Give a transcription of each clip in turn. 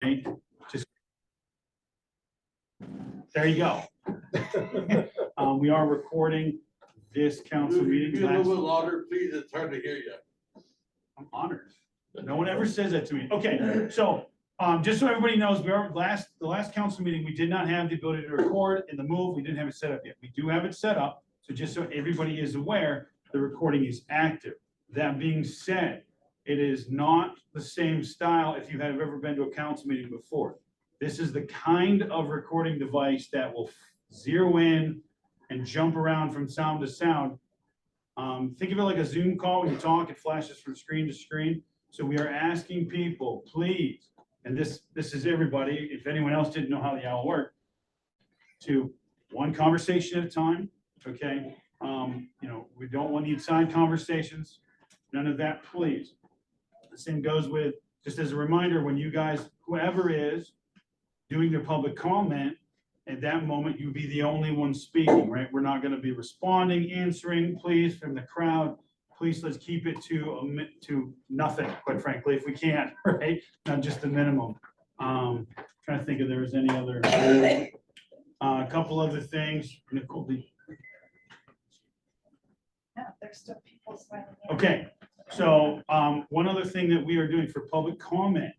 Okay, just there you go. We are recording this council meeting. Be a little bit louder, please. It's hard to hear you. I'm honored. No one ever says that to me. Okay, so just so everybody knows, the last council meeting, we did not have the ability to record in the move. We didn't have it set up yet. We do have it set up. So just so everybody is aware, the recording is active. That being said, it is not the same style if you have ever been to a council meeting before. This is the kind of recording device that will zero in and jump around from sound to sound. Think of it like a Zoom call. When you talk, it flashes from screen to screen. So we are asking people, please, and this is everybody, if anyone else didn't know how the owl worked, to one conversation at a time, okay? We don't want to need side conversations, none of that, please. The same goes with, just as a reminder, when you guys, whoever is doing their public comment, at that moment, you'd be the only one speaking, right? We're not going to be responding, answering, please, from the crowd. Please, let's keep it to nothing, quite frankly, if we can, right? Not just the minimum. Trying to think if there was any other, a couple other things. Nicole, Yeah, there's still people signing in. okay, so one other thing that we are doing for public comment.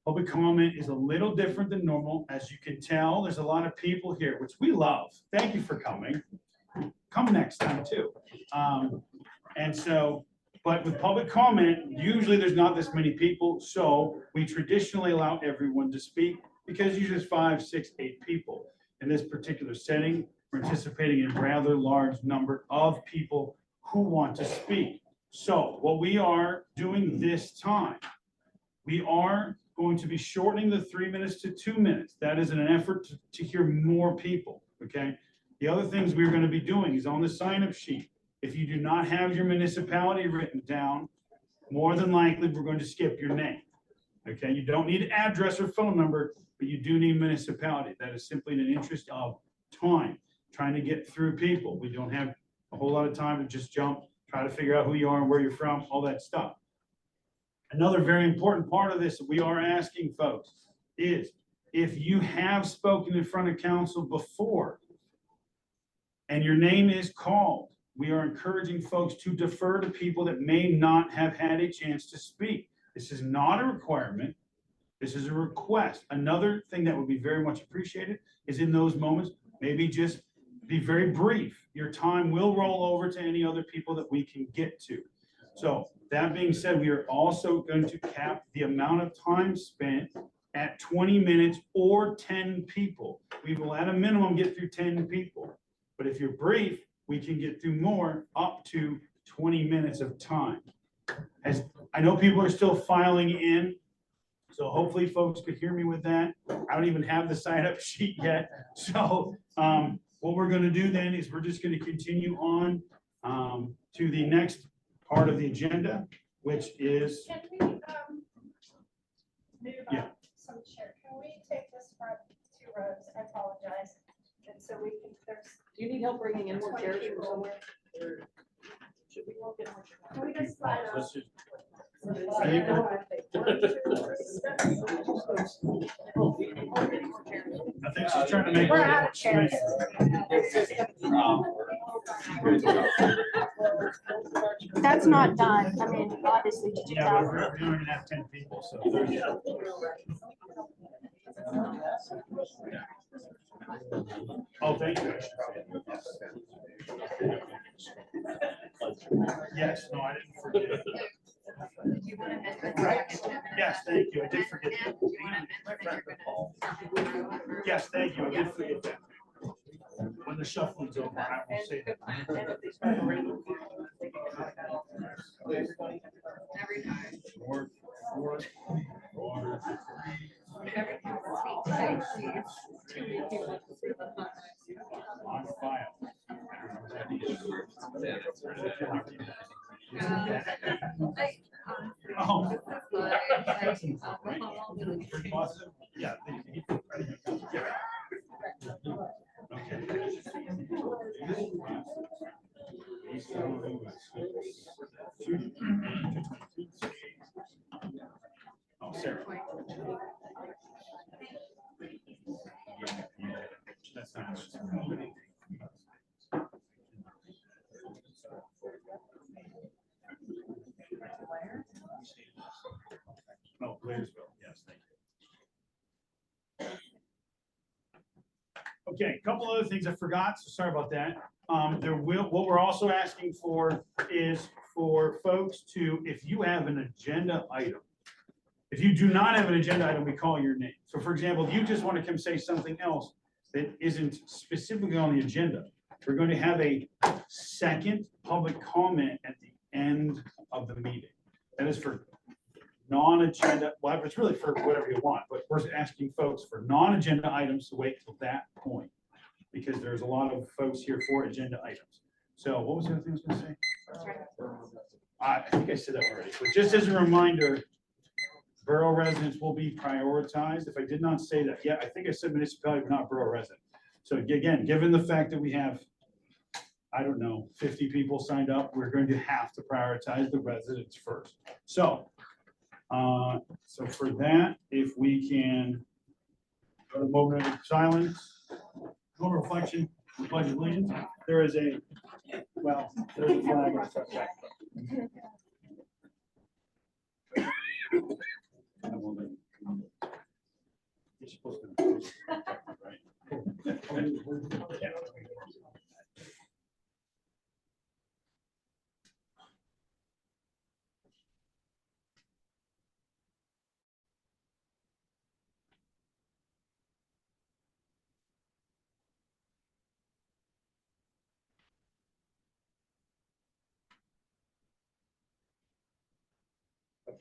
Public comment is a little different than normal. As you can tell, there's a lot of people here, which we love. Thank you for coming. Come next time too. But with public comment, usually there's not this many people. So we traditionally allow everyone to speak because usually it's 5, 6, 8 people. In this particular setting, we're anticipating a rather large number of people who want to speak. So what we are doing this time, we are going to be shortening the 3 minutes to 2 minutes. That is in an effort to hear more people, okay? The other things we're going to be doing is on the sign-up sheet. If you do not have your municipality written down, more than likely, we're going to skip your name, okay? You don't need address or phone number, but you do need municipality. That is simply in the interest of time, trying to get through people. We don't have a whole lot of time to just jump, try to figure out who you are and where you're from, all that stuff. Another very important part of this that we are asking folks is if you have spoken in front of council before and your name is called, we are encouraging folks to defer to people that may not have had a chance to speak. This is not a requirement. This is a request. Another thing that would be very much appreciated is in those moments, maybe just be very brief. Your time will roll over to any other people that we can get to. So that being said, we are also going to cap the amount of time spent at 20 minutes or 10 people. We will at a minimum get through 10 people. But if you're brief, we can get through more, up to 20 minutes of time. As I know people are still filing in, so hopefully folks could hear me with that. I don't even have the sign-up sheet yet. So what we're going to do then is we're just going to continue on to the next part of the agenda, which is Can we move Yeah. on some chair? Can we take this front 2 rows? I apologize. And so we can, there's. Do you need help bringing in more 20 chairs from people. somewhere? Or should we all get more chairs? Can we just slide let's off? just- I think she's trying to make We're it out of chairs. That's not done. I mean, obviously, did you Yeah, tell? we're only gonna have 10 people, so. Oh, thank you. Yes, no, I didn't forget. Yes, thank you. I did forget that. Yes, thank you. I did forget that. When the shuffling's over, I will say that. Four. On file. Oh. Pretty positive? Yeah. Oh, Sarah. attached. Oh, Blairsville, yes, thank you. Okay, a couple other things I forgot, so sorry about that. What we're also asking for is for folks to, if you have an agenda item, if you do not have an agenda item, we call your name. So for example, if you just want to come say something else that isn't specifically on the agenda, we're going to have a second public comment at the end of the meeting. That is for non-agenda, well, it's really for whatever you want, but we're asking folks for non-agenda items to wait till that point, because there's a lot of folks here for agenda items. So what was the other thing I was gonna say? I think I said that already, but just as a reminder, borough residents will be prioritized. If I did not say that, yeah, I think I said municipality, but not borough resident. So again, given the fact that we have, I don't know, 50 people signed up, we're going to have to prioritize the residents first. So for that, if we can go to a moment of silence, moment of reflection, the pledge of allegiance. There is a, well, there's a flag. It's up back. You're supposed to, right? Yeah.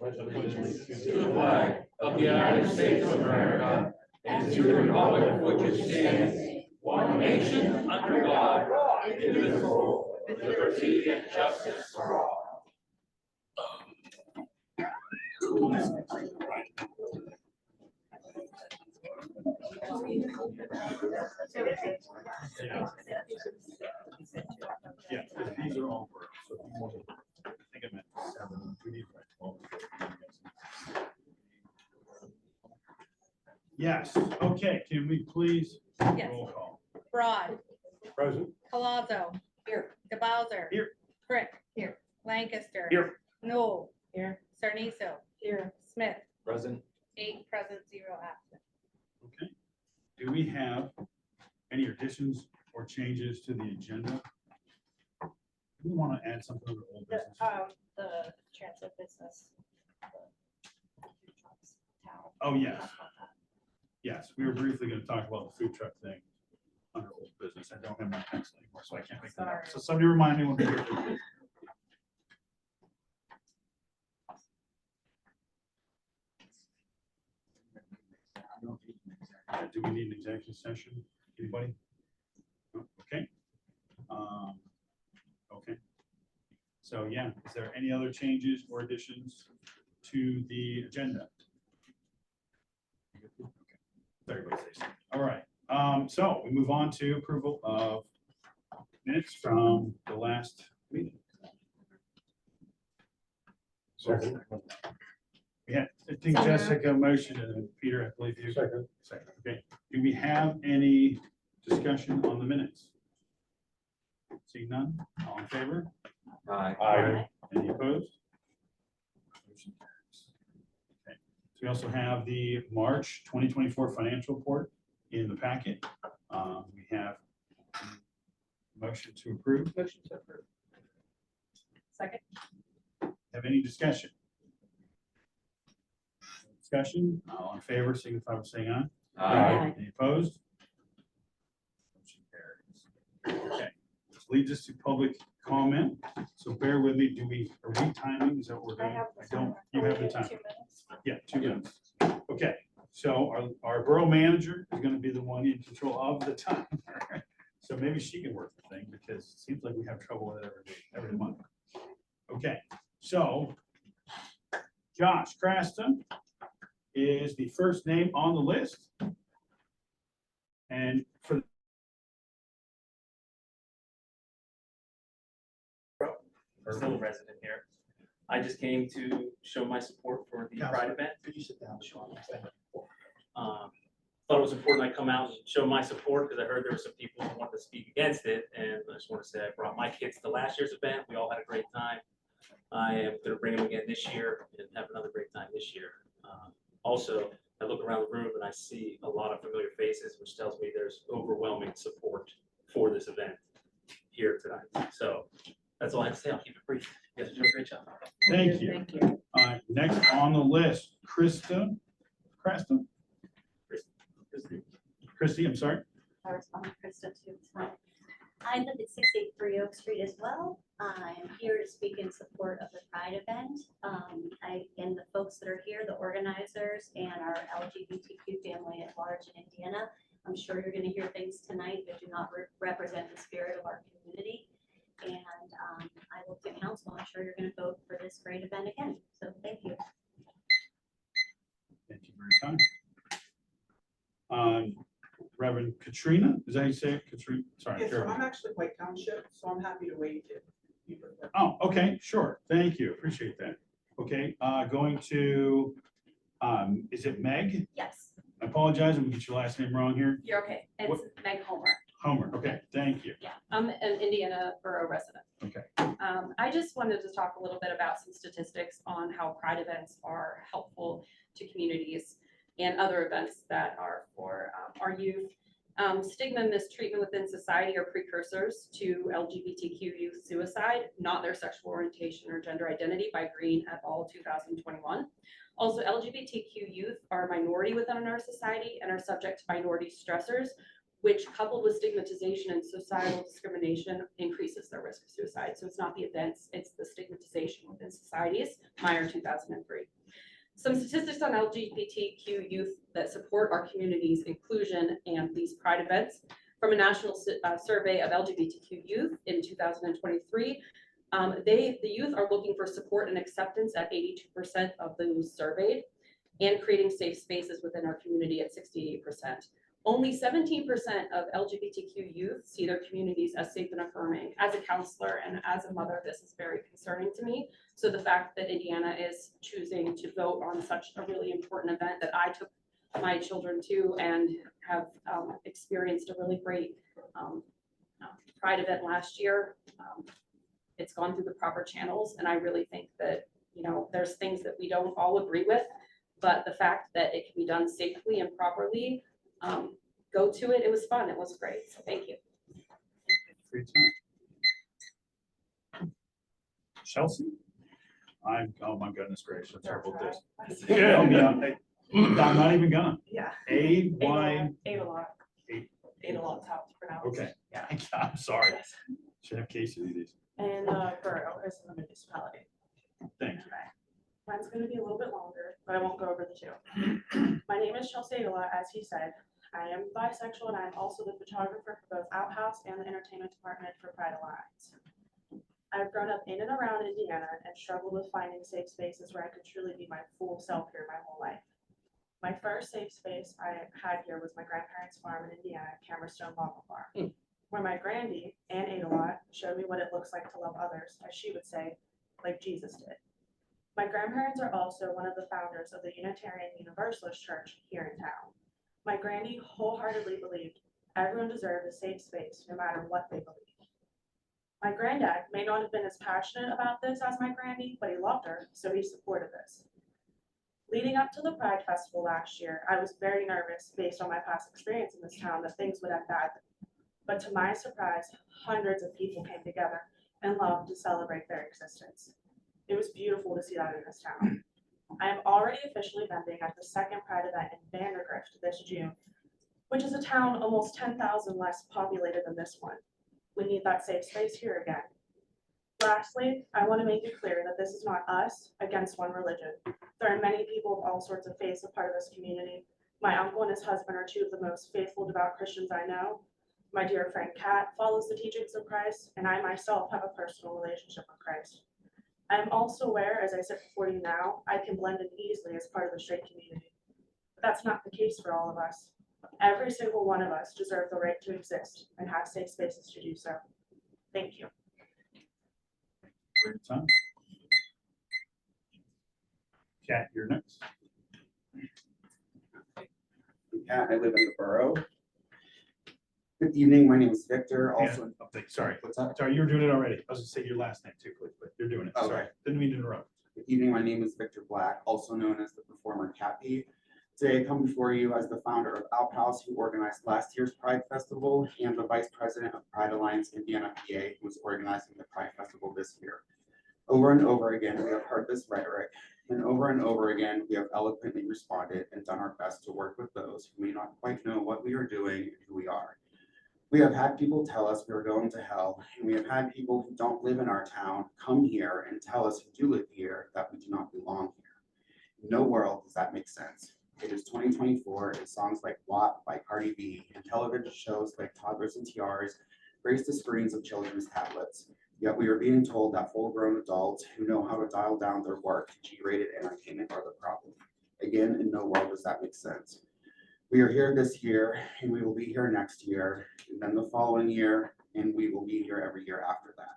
To the flag of the United States of America and to the republic for which it stands, one nation under God, indivisible, with liberty and justice for all. Yeah, because these are all verbs, so if you want to- I think I meant 7. We need 12. Yes, okay, can we please Yes. roll call? Broad, Present. Palazzo. Here. DeBowser. Here. Frick. Here. Lancaster. Here. Noel. Here. Sarniso. Here. Smith. Present. 8 present, 0 absent. Okay. Do we have any additions or changes to the agenda? Do we want to add something to the old business? The transit business. Oh, yes. Yes, we were briefly going to talk about the food truck thing under old business. I don't have my pencil anymore, so I can't make that up. So somebody remind me when we get to it. Do we need an executive session? Anybody? No? Okay. Okay. So yeah, is there any other changes or additions to the agenda? Okay. Everybody say something. All right. So we move on to approval of minutes from the last meeting. Yeah, I think Jessica motioned and Peter, I believe you. Second. Okay. Do we have any discussion on the minutes? Seeing none, all in favor? Aye. Any opposed? Motion carries. Okay. So we also have the March 2024 financial report in the packet. We have a motion to approve. Motion to approve. Second. Have any discussion? Discussion, all in favor, signify by saying aye. Aye. Any opposed? Motion carries. Okay, this leads us to public comment. So bear with me. Are we timing? Is that what we're doing? I don't, you have the time. 2 minutes. Yeah, 2 minutes. Okay, so our borough manager is going to be the one in control of the time. So maybe she can work the thing because it seems like we have trouble with it every month. Okay, so Josh Craston is the first name on the list. And for Still a resident here. I just came to show my support for the Pride event. Could you sit down, Sean? Thought it it was important I come out and show my support because I heard there were some people who wanted to speak against it. And I just want to say I brought my kids to last year's event. We all had a great time. I am going to bring them again this year and have another great time this year. Also, I look around the room and I see a lot of familiar faces, which tells me there's overwhelming support for this event here tonight. So that's all I have to say. I'll keep it brief. You guys do a great job. Thank you. Thank you. Next on the list, Christy, I'm sorry. I respond to Krista too. I live at 683 Oak Street as well. I am here to speak in support of the Pride event. And the folks that are here, the organizers and our LGBTQ family at large in Indiana, I'm sure you're going to hear things tonight that do not represent the spirit of our community. And I look to council. I'm sure you're going to vote for this great event again. So thank you. Thank you for your time. Reverend Katrina, is that how you say it? Katrina, sorry. Yes, so Carol. I'm actually White Township, so I'm happy to wait if you prefer. Oh, okay, sure. Thank you. Appreciate that. Okay, going to, is it Meg? Yes, I apologize, I'm gonna get your last name wrong here. you're okay. It's What- Meg Homer. Homer, okay, thank you. Yeah, I'm an Indiana Borough resident. Okay. I just wanted to talk a little bit about some statistics on how Pride events are helpful to communities and other events that are for our youth. Stigma and mistreatment within society are precursors to LGBTQ youth suicide, not their sexual orientation or gender identity, by Green et al. 2021. Also, LGBTQ youth are a minority within our society and are subject to minority stressors, which coupled with stigmatization and societal discrimination increases their risk of suicide. So it's not the events, it's the stigmatization within societies, Meyer 2003. Some statistics on LGBTQ youth that support our community's inclusion and these Pride events. From a national survey of LGBTQ youth in 2023, the youth are looking for support and acceptance at 82% of those surveyed, and creating safe spaces within our community at 68%. Only 17% of LGBTQ youth see their communities as safe and affirming. As a counselor and as a mother, this is very concerning to me. So the fact that Indiana is choosing to vote on such a really important event that I took my children to and have experienced a really great Pride event last year. It's gone through the proper channels, and I really think that, you know, there's things that we don't all agree with, but the fact that it can be done safely and properly, go to it. It was fun. It was great. So thank you. Great time. Chelsea? Oh my goodness gracious, I'm terrible at this. Help me out. I'm not even gonna. Yeah. A-Y, Adalot. Eight. Adalot's how it's pronounced. okay. Yeah. I'm sorry. Should have Casey do these. And Borough is in the municipality. Thank you. Okay. Mine's gonna be a little bit longer, but I won't go over the two. My name is Chelsea Adalot, as he said. I am bisexual and I am also the photographer for both Outhouse and the entertainment department for Pride Alliance. I've grown up in and around Indiana and struggled with finding safe spaces where I could truly be my full self here my whole life. My first safe space I had here was my grandparents' farm in Indiana, Camerstone Bottle Farm, where my granddie, Ann Adalot, showed me what it looks like to love others, as she would say, like Jesus did. My grandparents are also one of the founders of the Unitarian Universalist Church here in town. My granddie wholeheartedly believed everyone deserved a safe space, no matter what they believed. My granddad may not have been as passionate about this as my granddie, but he loved her, so he supported this. Leading up to the Pride Festival last year, I was very nervous based on my past experience in this town that things would end badly. But to my surprise, hundreds of people came together and loved to celebrate their existence. It was beautiful to see that in this town. I am already officially vending at the second Pride event in Vandergrift this June, which is a town almost 10,000 less populated than this one. We need that safe space here again. Lastly, I want to make it clear that this is not us against one religion. There are many people of all sorts of faiths a part of this community. My uncle and his husband are two of the most faithful, devout Christians I know. My dear friend Kat follows the teachings of Christ, and I myself have a personal relationship with Christ. I am also aware, as I sit before you now, I can blend in easily as part of the straight community. But that's not the case for all of us. Every single one of us deserve the right to exist and have safe spaces to do so. Thank you. Great time. Kat, you're next. I live in the borough. Good evening, my name is Victor, also. Sorry, What's up? sorry, you were doing it already. I was gonna say your last name too quick, but you're doing it. Okay. Sorry, didn't mean to interrupt. Good evening, my name is Victor Black, also known as the performer Cappy. Today I come before you as the founder of Outhouse, who organized last year's Pride Festival, and the vice president of Pride Alliance Indiana, PA, who is organizing the Pride Festival this year. Over and over again, we have heard this rhetoric, and over again, we have eloquently responded and done our best to work with those who may not quite know what we are doing and who we are. We have had people tell us we are going to hell, and we have had people who don't live in our town come here and tell us who do live here that we do not belong here. In no world does that make sense. It is 2024, and songs like WAP by Cardi B and television shows like Toddlers and Tiaras grace the screens of children's tablets. Yet we are being told that full-grown adults who know how to dial down their work to G-rated entertainment are the problem. Again, in no world does that make sense. We are here this year, and we will be here next year, and then the following year, and we will be here every year after that.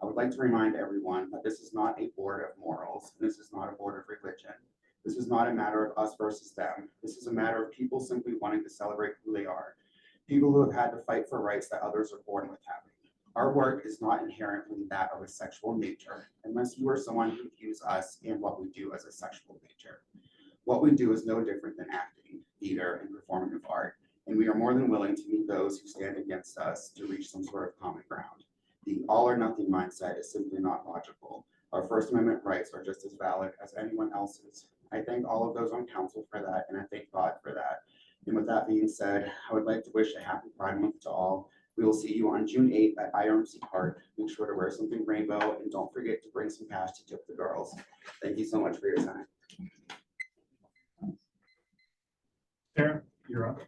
I would like to remind everyone that this is not a board of morals. This is not a board of religion. This is not a matter of us versus them. This is a matter of people simply wanting to celebrate who they are. People who have had to fight for rights that others are born with having. Our work is not inherently that of a sexual nature, unless you are someone who views us and what we do as a sexual nature. What we do is no different than acting, theater, and performative art, and we are more than willing to meet those who stand against us to reach some sort of common ground. The all or nothing mindset is simply not logical. Our First Amendment rights are just as valid as anyone else's. I thank all of those on council for that, and I thank God for that. And with that being said, I would like to wish a happy Pride Month to all. We will see you on June 8th at IRMC Park. Make sure to wear something rainbow, and don't forget to bring some cash to tip the girls. Thank you so much for your time. Sarah, you're up.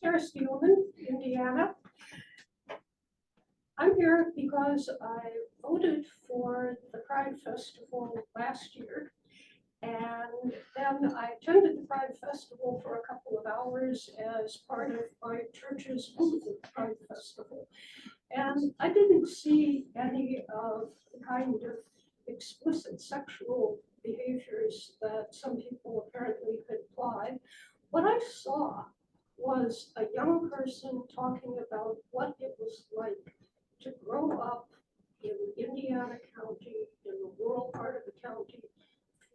Sarah Steelman, Indiana. I'm here because I voted for the Pride Festival last year. And then I attended the Pride Festival for a couple of hours as part of my church's movement Pride Festival. And I didn't see any of the kind of explicit sexual behaviors that some people apparently had applied. What I saw was a young person talking about what it was like to grow up in Indiana County, in the rural part of the county,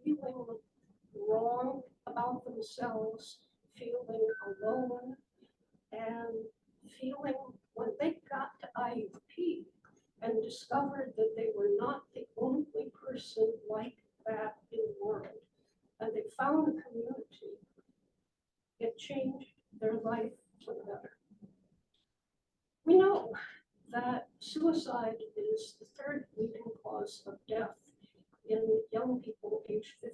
feeling wrong about themselves, feeling alone, and feeling when they got to IUP and discovered that they were not the only person like that in the world, and they found a community, it changed their life for the better. We know that suicide is the third leading cause of death in young people aged 50.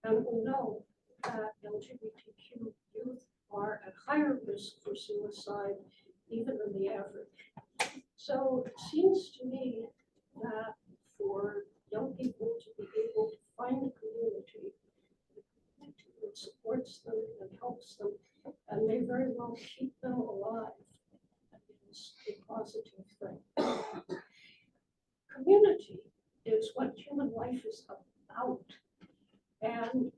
And we know that LGBTQ youth are at higher risk for suicide even than the average. So it seems to me that for young people to be able to find a community that supports them and helps them and may very well keep them alive is a positive thing. Community is what human life is about. And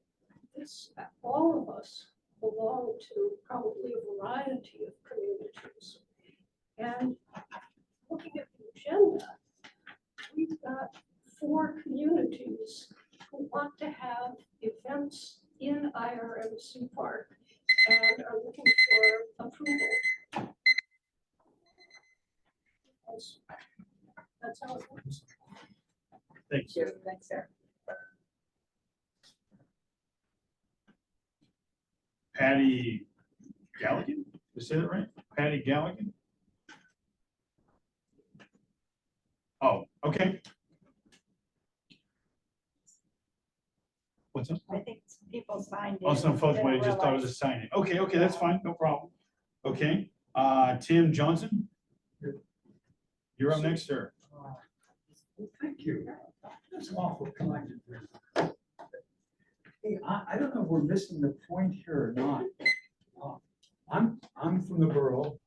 this, all of us belong to probably a variety of communities. And looking at the agenda, we've got 4 communities who want to have events in IRMC Park and are looking for approval. That's how it works. Thanks. Thanks, Sarah. Patty Galligan, did I say that right? Patty Galligan? Oh, okay. What's up? I think people signed in. Oh, some folks might have just thought it was a signing. Okay, okay, that's fine, no problem. Okay, Tim Johnson? You're up next, sir. Thank you. That's awful kind of you. Hey, I don't know if we're missing the point here or not. I'm from the borough.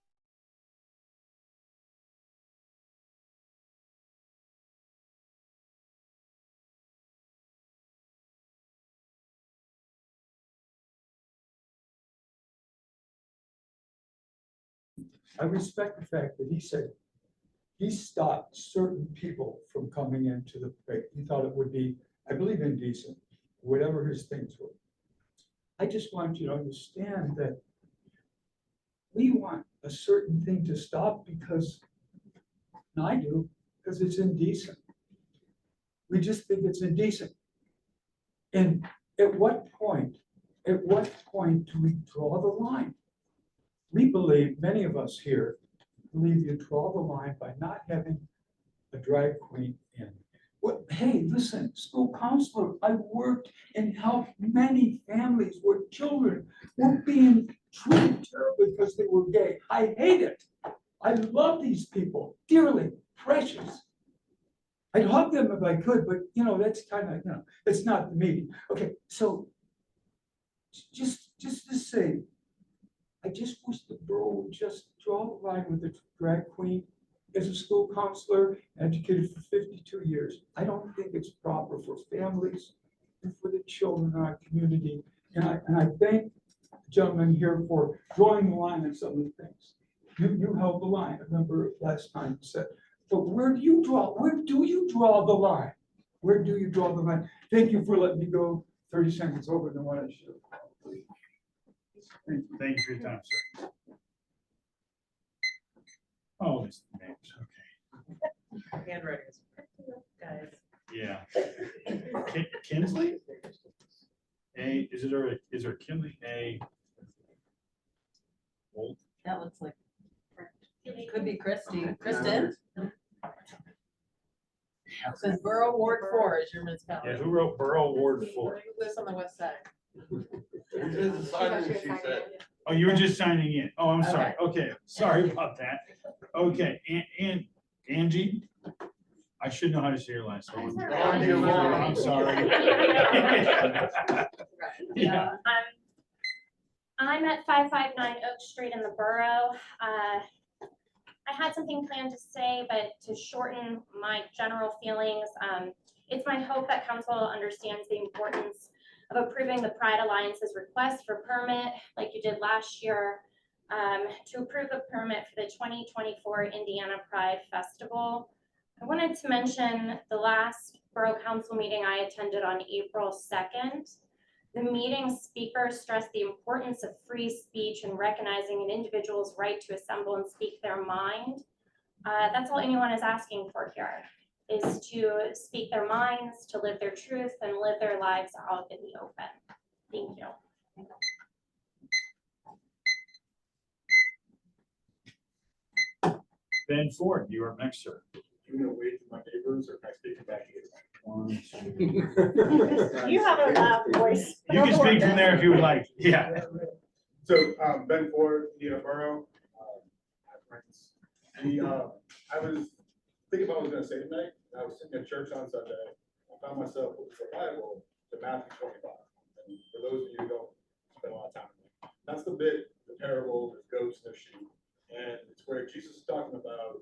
I respect the fact that he said he stopped certain people from coming into the parade. He thought it would be, I believe, indecent, whatever his things were. I just want you to understand that we want a certain thing to stop because, and I do, because it's indecent. We just think it's indecent. And at what point do we draw the line? We believe, many of us here, believe you draw the line by not having a drag queen in. Well, hey, listen, school counselor, I worked and helped many families where children were being treated terribly because they were gay. I hate it. I love these people dearly, precious. I'd hug them if I could, but that's kind of, it's not the meeting. Okay, so just to say, I just wish the borough would just draw the line with the drag queen. As a school counselor, educated for 52 years, I don't think it's proper for families and for the children in our community. And I thank the gentleman here for drawing the line on some of the things. You held the line. I remember last time you said, but where do you draw the line? Where do you draw the line? Thank you for letting me go 30 seconds over than what I should have. Thank you. Thank you for your time, sir. Oh, it's the names, okay. Handwriting is, guys. Yeah. Kinsley? Is there Kinley A? Old? That looks like, could be Christie. Kristen? Says Borough Ward 4 is your municipality. Yeah, who wrote Borough Ward 4? Who lives on the west side? She said. Oh, you were just signing in. Oh, I'm sorry. Okay, sorry about that. Okay, and Angie, I should know how to say your last name. I'm sorry. Yeah. I'm at 559 Oak Street in the Borough. I had something planned to say, but to shorten my general feelings, it's my hope that council understands the importance of approving the Pride Alliance's request for permit, like you did last year, to approve a permit for the 2024 Indiana Pride Festival. I wanted to mention the last Borough Council meeting I attended on April 2nd. The meeting speaker stressed the importance of free speech and recognizing an individual's right to assemble and speak their mind. That's all anyone is asking for here, is to speak their minds, to live their truth, and live their lives out in the open. Thank you. Ben Ford, you are next, sir. You know, wave to my neighbors, or can I speak back here? You have a loud voice. You can speak from there if you would like. Yeah. So, Ben Ford, Indiana Borough. I was thinking about what I was gonna say tonight. I was sitting at church on Sunday. I found myself with the Bible to Matthew 25. And for those of you who don't spend a lot of time with me, that's the bit, the parable, there's goats and there's sheep. And it's where Jesus is talking about,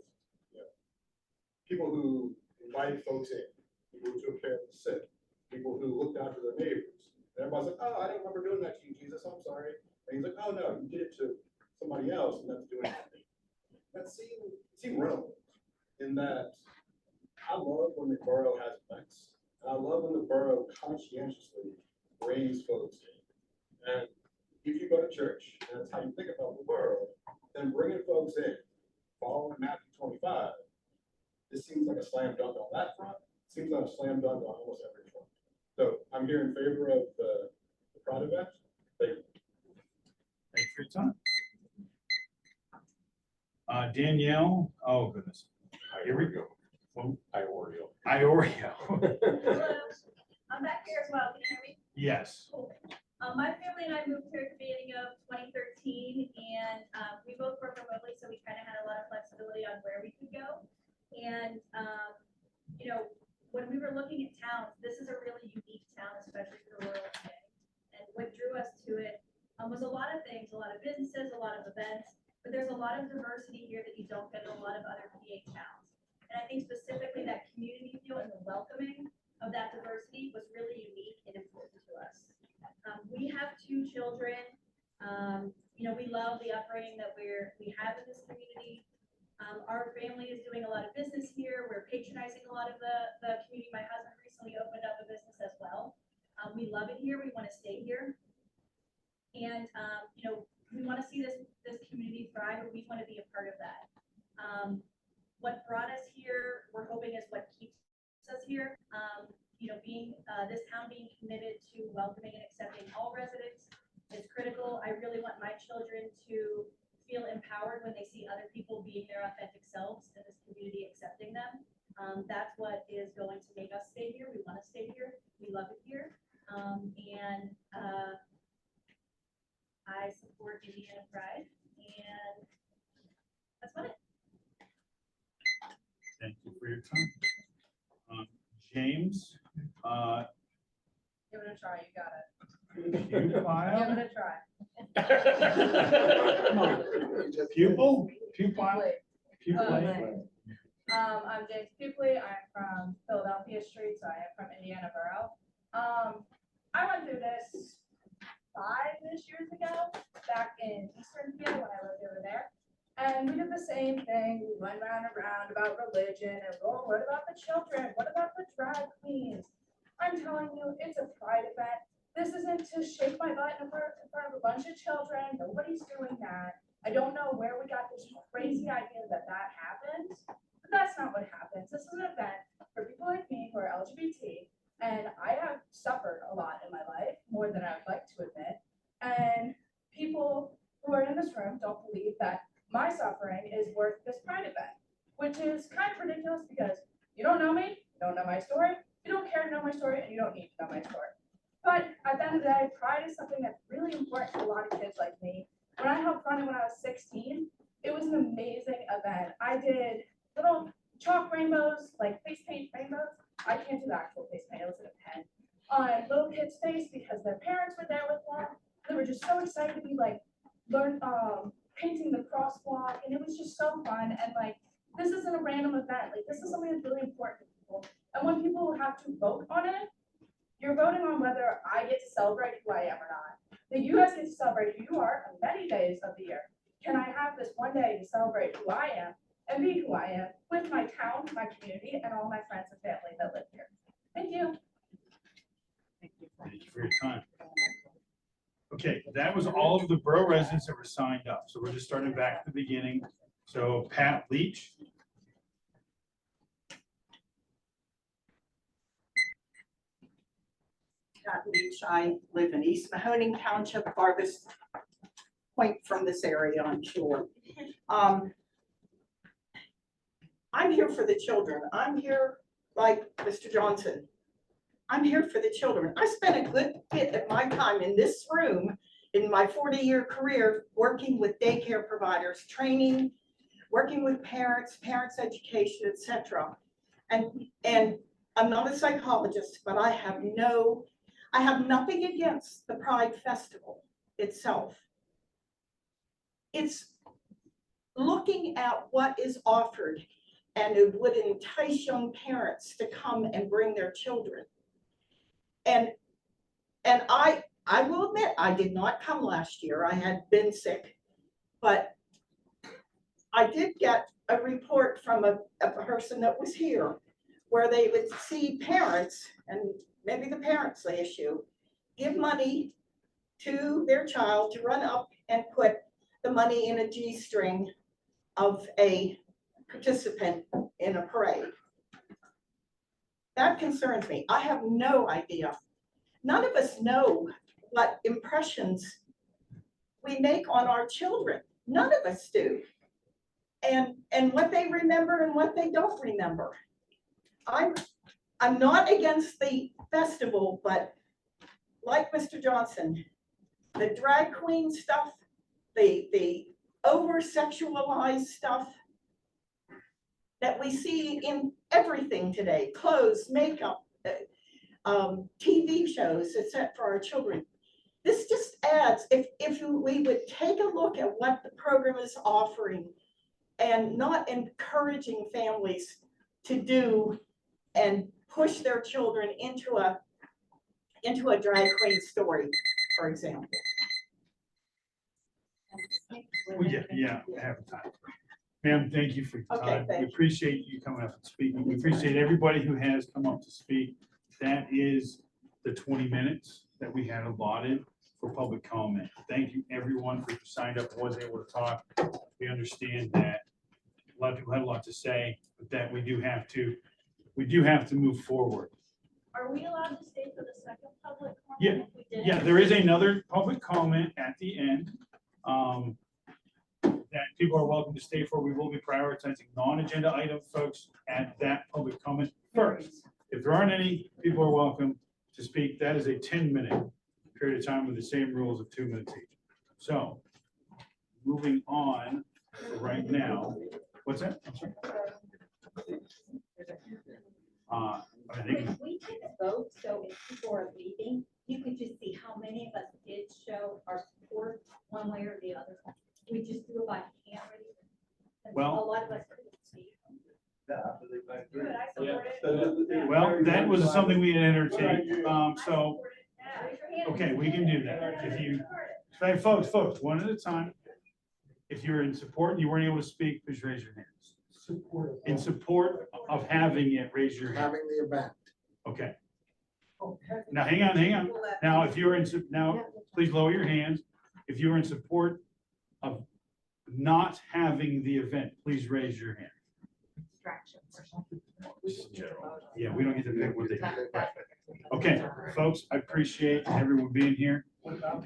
people who invited folks in, people who took care of the sick, people who looked after their neighbors. And everybody's like, oh, I don't remember doing that to you, Jesus, I'm sorry. And he's like, oh, no, you did it to somebody else, and that's doing it to me. That seemed relevant in that I love when the borough has events, and I love when the borough conscientiously brings folks in. And if you go to church, and that's how you think about the borough, then bringing folks in, following Matthew 25, this seems like a slam dunk on that front. Seems like a slam dunk on almost every front. So I'm here in favor of the Pride event. Thank you. Thanks for your time. Danielle, oh goodness. Here we go. Iorio. Hello, I'm back here as well. Can you hear me? Yes. Cool. My family and I moved here at the beginning of 2013, and we both work remotely, so we kind of had a lot of flexibility on where we could go. And when we were looking at towns, this is a really unique town, especially for rural PA. And what drew us to it was a lot of things, a lot of businesses, a lot of events, but there's a lot of diversity here that you don't get in a lot of other PA towns. And I think specifically that community feel and the welcoming of that diversity was really unique and important to us. We have 2 children. We love the upbringing that we have in this community. our family is doing a lot of business here. We're patronizing a lot of the community. My husband recently opened up a business as well. We love it here. We want to stay here. And, you know, we want to see this community thrive, and we want to be a part of that. What brought us here, we're hoping is what keeps us here. You know, this town being committed to welcoming and accepting all residents is critical. I really want my children to feel empowered when they see other people being their authentic selves and this community accepting them. That's what is going to make us stay here. We want to stay here. We love it here. I support Indiana Pride, and that's about it. Thank you for your time. James, Give it a try, you got it. pupile? Give it a try. Pupil? Pupile? I'm James Pupley. I'm from Philadelphia Street, so I am from Indiana Borough. I went through this 5-ish years ago, back in Easternfield when I lived over there. And we did the same thing. We went round and round about religion and, oh, what about the children? What about the drag queens? I'm telling you, it's a pride event. This isn't to shake my butt in front of a bunch of children. Nobody's doing that. I don't know where we got this crazy idea that happens, but that's not what happens. This is an event for people like me who are LGBT, and I have suffered a lot in my life, more than I would like to admit. And people who are in this room don't believe that my suffering is worth this pride event, which is kind of ridiculous because you don't know me, you don't know my story, you don't care to know my story, and you don't need to know my story. But at the end of the day, pride is something that's really important to a lot of kids like me. When I helped run it when I was 16, it was an amazing event. I did little chalk rainbows, like face paint rainbows. I can't do the actual face paint, it was in a pen. On little kids' face because their parents were there with them. They were just so excited to be like, painting the crosswalk, and it was just so fun. And like, this isn't a random event. Like, this is something that's really important to people. And when people have to vote on it, you're voting on whether I get to celebrate who I am or not. That you guys get to celebrate who you are on many days of the year. Can I have this one day to celebrate who I am and be who I am with my town, my community, and all my friends and family that live here? Thank you. Thank you for your time. Okay, that was all of the borough residents that were signed up. So we're just starting back at the beginning. So Pat Leach. Pat Leach, I live in East Mahoning Township, farthest point from this area, I'm sure. I'm here for the children. I'm here like Mr. Johnson. I'm here for the children. I spent a good bit of my time in this room in my 40-year career working with daycare providers, training, working with parents education, etc. And I'm not a psychologist, but I have nothing against the Pride Festival itself. It's looking at what is offered, and it would entice young parents to come and bring their children. And I will admit, I did not come last year. I had been sick, but I did get a report from a person that was here where they would see parents, and maybe the parents the issue, give money to their child to run up and put the money in a G-string of a participant in a parade. That concerns me. I have no idea. None of us know what impressions we make on our children. None of us do. And what they remember and what they don't remember. I'm not against the festival, but like Mr. Johnson, the drag queen stuff, the over-sexualized stuff that we see in everything today, clothes, makeup, TV shows, etc. for our children. This just adds, if we would take a look at what the program is offering and not encouraging families to do and push their children into a drag queen story, for example. Well, yeah, I have time. Ma'am, thank you for your Okay, time. thank We you. appreciate you coming up and speaking. We appreciate everybody who has come up to speak. That is the 20 minutes that we had allotted for public comment. Thank you, everyone, who signed up and was able to talk. We understand that a lot of people had a lot to say, but that we do have to move forward. Are we allowed to stay for the second public comment? Yeah, if we did? Yeah, there is another public comment at the end. That people are welcome to stay for. We will be prioritizing non-agenda item folks at that public comment first. If there aren't any, people are welcome to speak. That is a 10-minute period of time with the same rules of 2 minutes each. So, moving on for right now, what's that? I'm sorry. I think, If we take a vote, so if people are leaving, you could just see how many of us did show our support one way or the other. We just do it by camera. And Well- a lot of us couldn't see. Good, I support it. Yeah. well, that was something we had entertained. So, Yeah, raise your hand. okay, we can do that. If you, hey, folks, one at a time. If you're in support and you weren't able to speak, please raise your hands. In support of having it, raise your hand. Having the event. Okay. Now, hang on. Now, if you're in, now, please lower your hands. If you're in support of not having the event, please raise your hand. Yeah, we don't get to pick what they do. Right. Okay, folks, I appreciate everyone being here.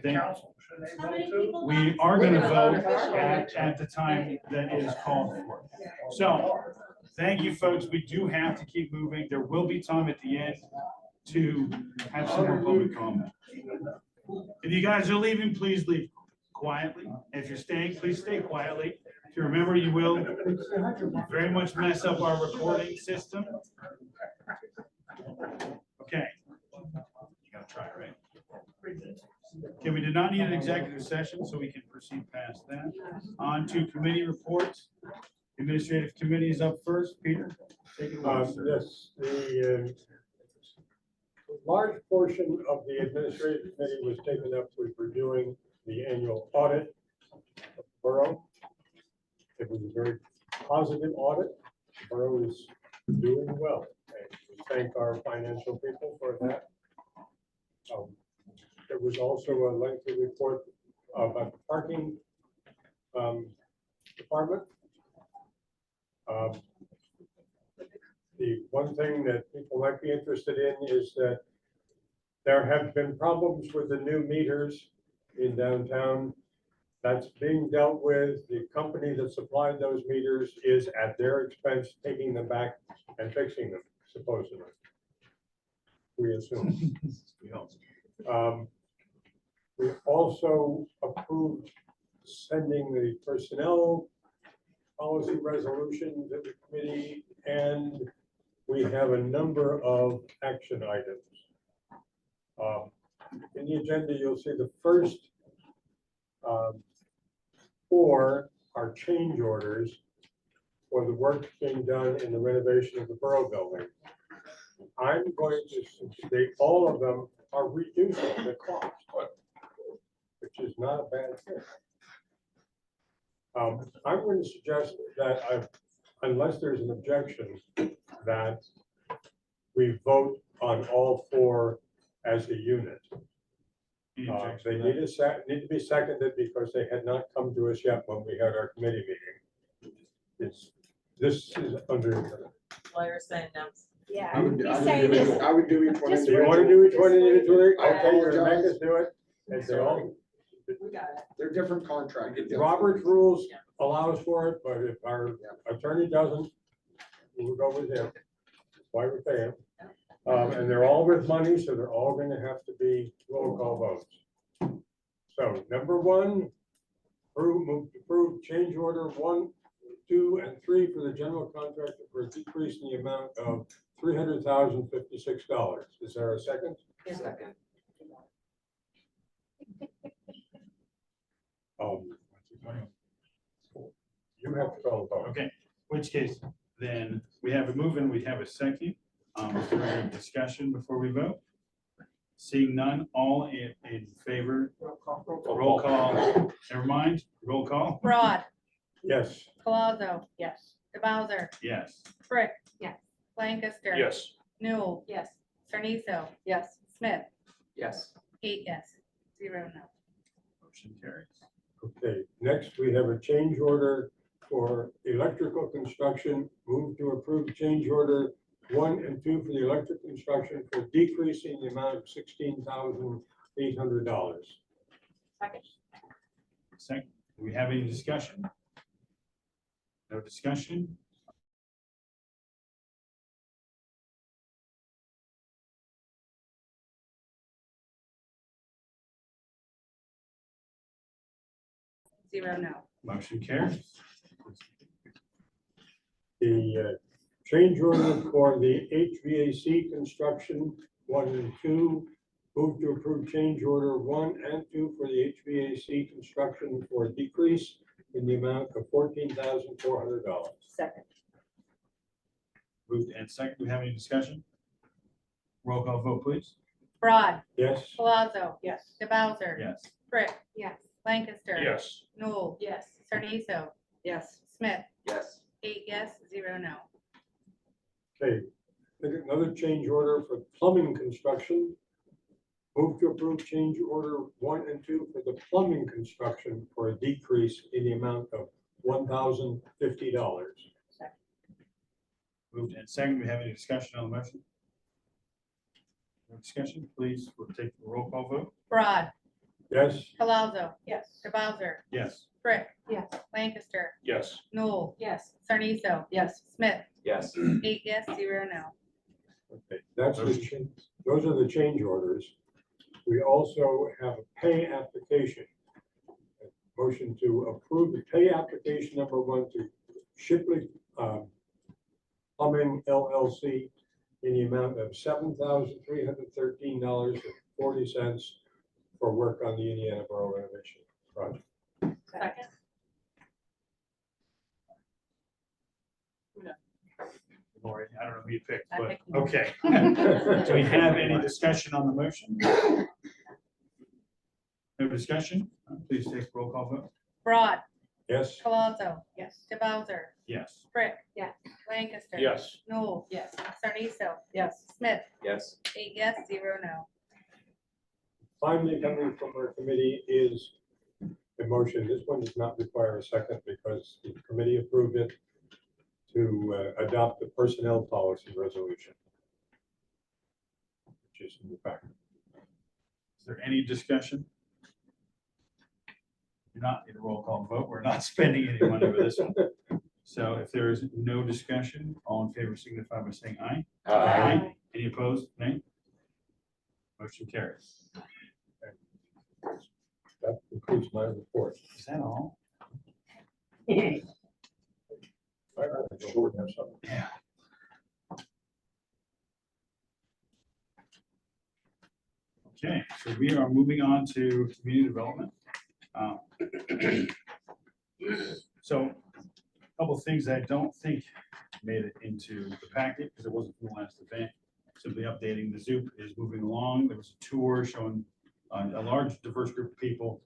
Thank- How many people? We are gonna vote at the time that it is called for. So, thank you, folks. We do have to keep moving. There will be time at the end to have some more public comment. If you guys are leaving, please leave quietly. If you're staying, please stay quietly. If you remember, you will very much mess up our recording system. Okay. You gotta try, right? Okay, we did not need an executive session, so we can proceed past that. On to committee reports. Administrative committee is up first. Peter, take it away, sir. Yes, the large portion of the administrative committee was taken up with reviewing the annual audit of Borough. It was a very positive audit. Borough is doing well. And we thank our financial people for that. There was also a lengthy report about the parking department. The one thing that people might be interested in is that there have been problems with the new meters in downtown. That's being dealt with. The company that supplied those meters is at their expense taking them back and fixing them, supposedly. We assume. We also approved sending the personnel policy resolution to the committee, and we have a number of action items. In the agenda, you'll see the first 4 are change orders for the work being done in the renovation of the Borough building. I'm going to state all of them are reducing the cost, which is not a bad thing. I'm going to suggest that unless there's an objection, that we vote on all 4 as a unit. They need to be seconded because they had not come to us yet when we had our committee meeting. This is under. Lawyer's saying no. Yeah. I would do he's saying each this- one just- Do you want to do each one individually? I Okay, you're gonna make apologize. us do it. And they all, We got it. They're different contracts. Robert's rules allows for it, but if our attorney doesn't, we'll go with him. That's why we pay him. And they're all with money, so they're all gonna have to be roll call votes. So number 1, move to approve change order 1, 2, and 3 for the general contractor for a decrease in the amount of $300,056. Is there a second? Second. You have to call the vote. Okay, which case, then we have a move and we have a second. Is there any discussion before we vote? Seeing none, all in favor? Roll call. Never mind, roll call. Broad, Yes. Colazo. Yes. DeBoser. Yes. Frick. Yes. Lancaster. Yes. Newell. Yes. Sarniso. Yes. Smith. Yes. 8 yes, 0 no. Motion carries. Okay, next we have a change order for electrical construction. Move to approve change order 1 and 2 for the electric construction for decreasing the amount of $16,800. Second. Second, do we have any discussion? No discussion? Zero no. Motion carries. The change order for the HVAC construction 1 and 2. Move to approve change order 1 and 2 for the HVAC construction for a decrease in the amount of $14,400. Second. Moved and second, do we have any discussion? Roll call vote, please. Broad. Yes. Colazo. Yes. DeBoser. Yes. Frick. Yes. Lancaster. Yes. Newell. Yes. Sarniso. Yes. Smith. Yes. 8 yes, 0 no. Okay, another change order for plumbing construction. Move to approve change order 1 and 2 for the plumbing construction for a decrease in the amount of $1,050. Moved and second, do we have any discussion on the motion? No discussion, please, we'll take the roll call vote. Broad. Yes. Colazo. Yes. DeBoser. Yes. Frick. Yes. Lancaster. Yes. Newell. Yes. Sarniso. Yes. Smith. Yes. 8 yes, 0 no. Okay, that's the change. Those are the change orders. We also have a pay application. Motion to approve the pay application number 1 to Shipley Plumbing LLC in the amount of $7,313.40 for work on the Indiana Borough renovation project. Second. Lori, I don't know who you picked, I but, picked Lori. okay. Do we have any discussion on the motion? No discussion? Please take roll call vote. Broad. Yes. Colazo. Yes. DeBoser. Yes. Frick. Yes. Lancaster. Yes. Newell. Yes. Sarniso. Yes. Smith. Yes. 8 yes, 0 no. Finally, coming from our committee is a motion. This one does not require a second because the committee approved it to adopt the personnel policy resolution, which is in the packet. Is there any discussion? You're not in a roll call vote. We're not spending any money with this one. So if there is no discussion, all in favor signify by saying aye. Aye. Any opposed? Nay? Motion carries. That concludes my report. Is that all? I sure have something. Yeah. Okay, so we are moving on to community development. So a couple of things I don't think made it into the packet because it wasn't from the last event. Simply updating, the Zoop is moving along. There was a tour showing a large diverse group of people,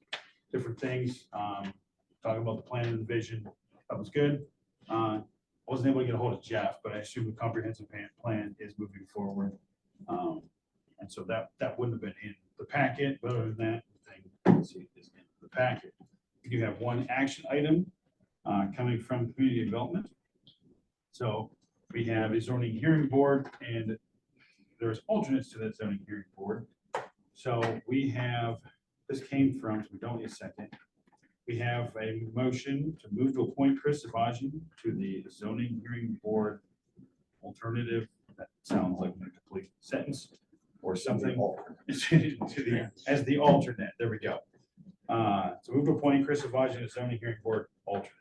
different things, talking about the plan and the vision. That was good. I wasn't able to get a hold of Jeff, but I assume the comprehensive plan is moving forward. And so that wouldn't have been in the packet, but other than that, the thing let's see, is in the packet. We do have one action item coming from community development. So we have a zoning hearing board and there's alternates to that zoning hearing board. So we have, this came from, so we don't need a second. We have a motion to move to appoint Chris Savagian to the zoning hearing board alternative. That sounds like a complete sentence or something. As the alternate, there we go. So move to appoint Chris Savagian as zoning hearing board alternate.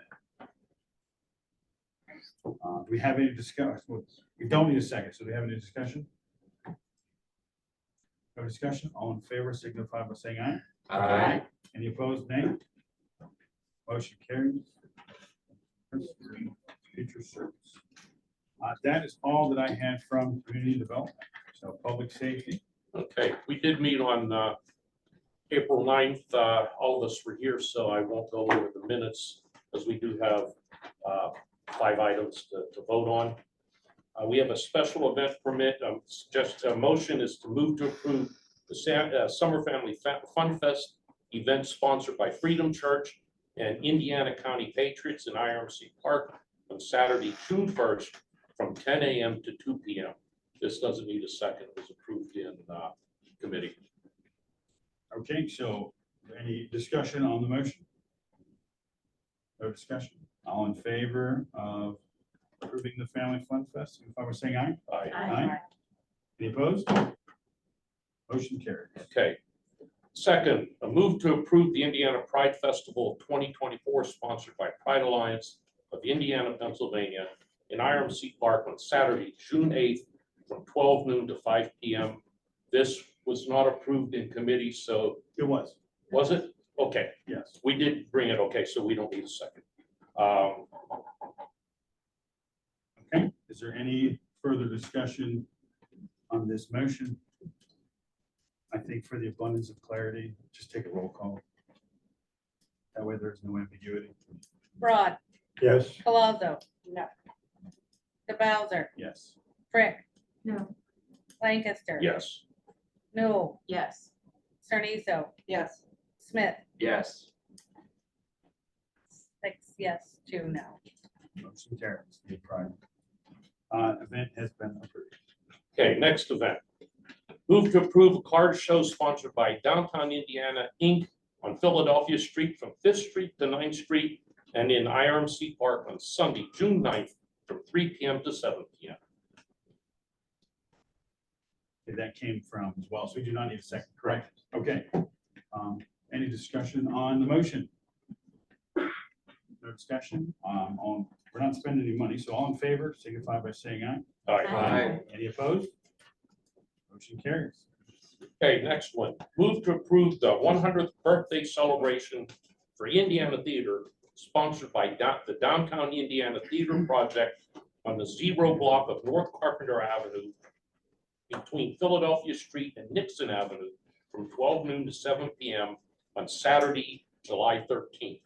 Do we have any discussion? We don't need a second, so do we have any discussion? No discussion? All in favor signify by saying aye. Aye. Any opposed, nay? Motion carries. Future service. That is all that I had from community development. So public safety. Okay, we did meet on April 9th. All of us were here, so I won't go over the minutes. as we do have 5 items to vote on. We have a special event permit. Just a motion is to move to approve the Summer Family Fun Fest event sponsored by Freedom Church and Indiana County Patriots in IRMC Park on Saturday, June 1st, from 10 a.m. to 2 p.m. This doesn't need a second. It was approved in committee. Okay, so any discussion on the motion? No discussion. All in favor of approving the Family Fun Fest, if I were saying aye? Aye. Any opposed? Motion carries. Okay. Second, a move to approve the Indiana Pride Festival 2024 sponsored by Pride Alliance of Indiana, Pennsylvania in IRMC Park on Saturday, June 8th from 12 noon to 5 p.m. This was not approved in committee, so. It was. Was it? Okay. Yes. We did bring it. Okay, so we don't need a second. Okay, is there any further discussion on this motion? I think for the abundance of clarity, just take a roll call. That way there's no ambiguity. Broad, Yes. Palazzo, No. DeBowser, Yes. Frick, No. Lancaster. Yes. Newell, Yes. Sarniso, Yes. Smith, Yes. 6 yes, 2 no. Motion carries. The Pride event has been approved. Okay, next event. Move to approve a card show sponsored by Downtown Indiana, Inc. on Philadelphia Street from 5th Street to 9th Street and in IRMC Park on Sunday, June 9th from 3 p.m. to 7 p.m. Okay, that came from as well, so we do not need a second, correct? Okay. Any discussion on the motion? No discussion. We're not spending any money, so all in favor, signify by saying aye. Aye. Any opposed? Motion carries. Okay, next one. Move to approve the 100th birthday celebration for Indiana Theater sponsored by the Downtown Indiana Theater Project on the 0 block of North Carpenter Avenue between Philadelphia Street and Nixon Avenue from 12 noon to 7 p.m. on Saturday, July 13th.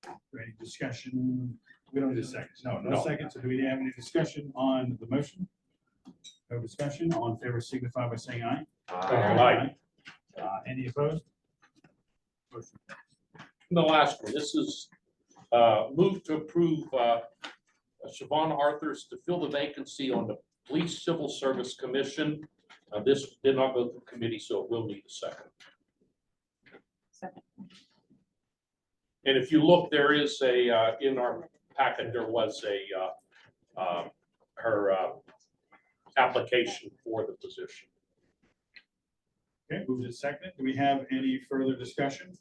Any discussion? We don't need a second. No No. second. So do we have any discussion on the motion? No discussion. All in favor signify by saying aye. Aye. Any opposed? Motion And the last one, this is move to approve Siobhan Arthurs to fill the vacancy on the Police Civil Service Commission. This did not go through committee, so it will need a second. Second. And if you look, there is a, in our packet, there was her application for the position. Okay, moved to second. Do we have any further discussion?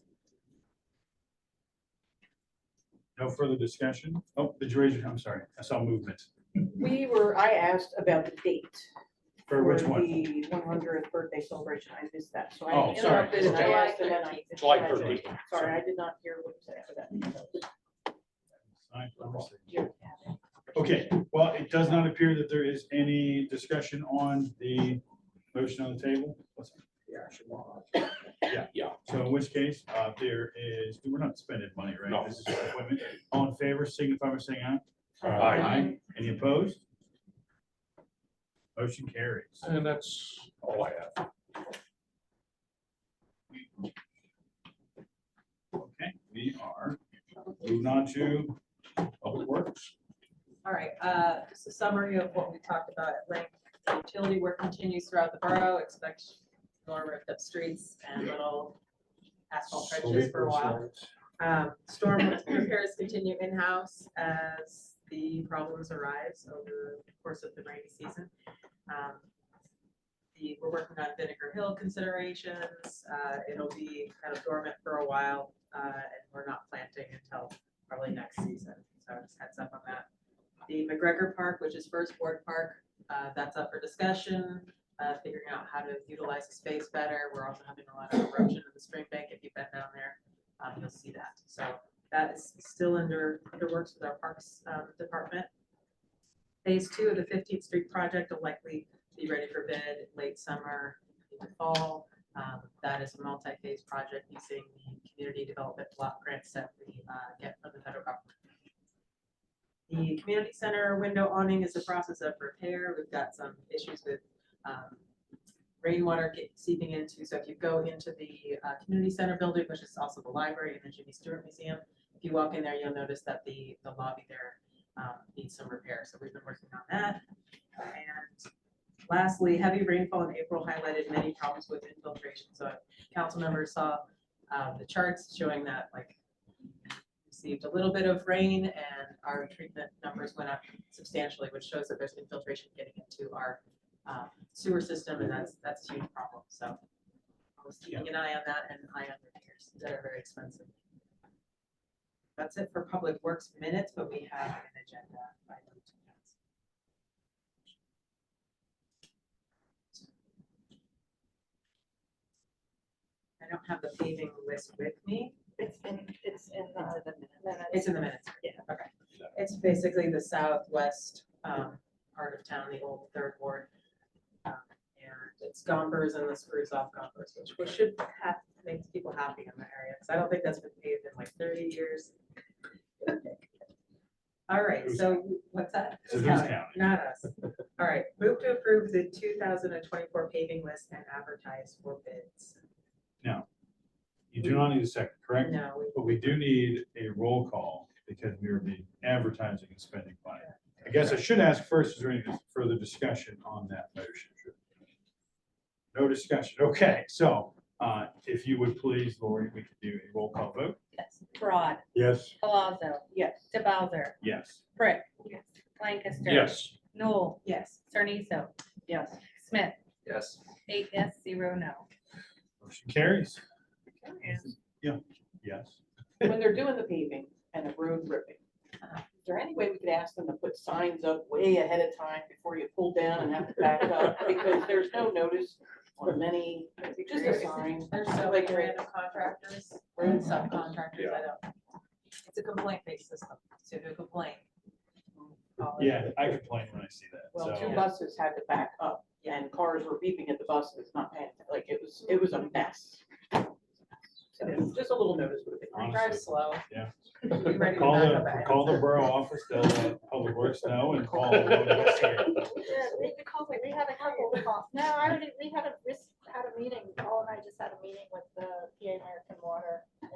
No further discussion? Oh, did you raise your, I'm sorry, I saw movement. I asked about the date. For which one? The 100th birthday celebration, I missed that, so Oh, I sorry. interrupted and I Okay. asked and then I. July 13th. Sorry, I did not hear what you said for that. Okay, well, it does not appear that there is any discussion on the motion on the table. Yeah, so in which case, there is, we're not spending money, right? No. This is just equipment. All in favor, signify by saying aye. Aye. Any opposed? Motion carries. And that's all I have. Okay, we are moving on to Public Works. All right, just a summary of what we talked about at length. Utility work continues throughout the borough. Expect more ripped up streets and little asphalt trenches for a while. Storm repairs continue in-house as the problems arise over the course of the rainy season. We're working on Vinegar Hill considerations. It'll be kind of dormant for a while, and we're not planting until probably next season. So just heads up on that. The McGregor Park, which is First Ward Park, that's up for discussion, figuring out how to utilize the space better. We're also having a lot of erosion in the spring bank. If you've been down there, you'll see that. So that is still under works with our Parks Department. Phase 2 of the 15th Street project will likely be ready for bid late summer into fall. That is a multi-phase project using the community development block grants that we get from the federal government. The community center window awning is a process of repair. We've got some issues with rainwater seeping into, so if you go into the community center building, which is also the library and the Jimmy Stewart Museum, if you walk in there, you'll notice that the lobby there needs some repair. So we've been working on that. And lastly, heavy rainfall in April highlighted many problems with infiltration. So council members saw the charts showing that like received a little bit of rain and our treatment numbers went up substantially, which shows that there's infiltration getting into our sewer system, and that's a huge problem. So I was keeping an eye on that and an eye on repairs that are very expensive. That's it for public works minutes, but we have an agenda item to pass. I don't have the paving list with me. It's in the minutes. It's in the minutes. Yeah. Okay. It's basically the southwest part of town, the old third ward. And it's Gompers and the Spruce off Gompers, which should make people happy in the area. Because I don't think that's been paved in like 30 years. All right, so what's that? So who's County, counting? not us. All right, move to approve the 2024 paving list and advertise for bids. No, you do not need a second, correct? No, But we do need a roll call because we will be advertising and spending money. I guess I should ask first, is there any further discussion on that motion? No discussion. Okay, so if you would please, Lori, we could do a roll call vote. Yes. Broad, Yes. Palazzo, Yes. DeBowser, Yes. Brick, Lancaster. Yes. Noel, yes. Cerniso, Yes. Smith, Yes. 8 yes, 0 no. Motion carries. Yeah, yes. When they're doing the paving and the road ripping, is there any way we could ask them to put signs up way ahead of time before you pull down and have to back up? Because there's no notice on many, just a sign. There's so many random contractors, road subcontractors, I don't. It's a complaint-based system, so if you complain. Yeah, I complain when I see that. Well, So, 2 buses had to back up and cars were beeping at the buses, not paying, like it was a mess. So just a little notice would have been great. Drive slow. Yeah. Be ready to Call back the, up ahead. call the borough office, they'll let Public Works know and call. the road investigator. We had a couple of calls. No, we had a meeting, Paul and I just had a meeting with the PA American Water and,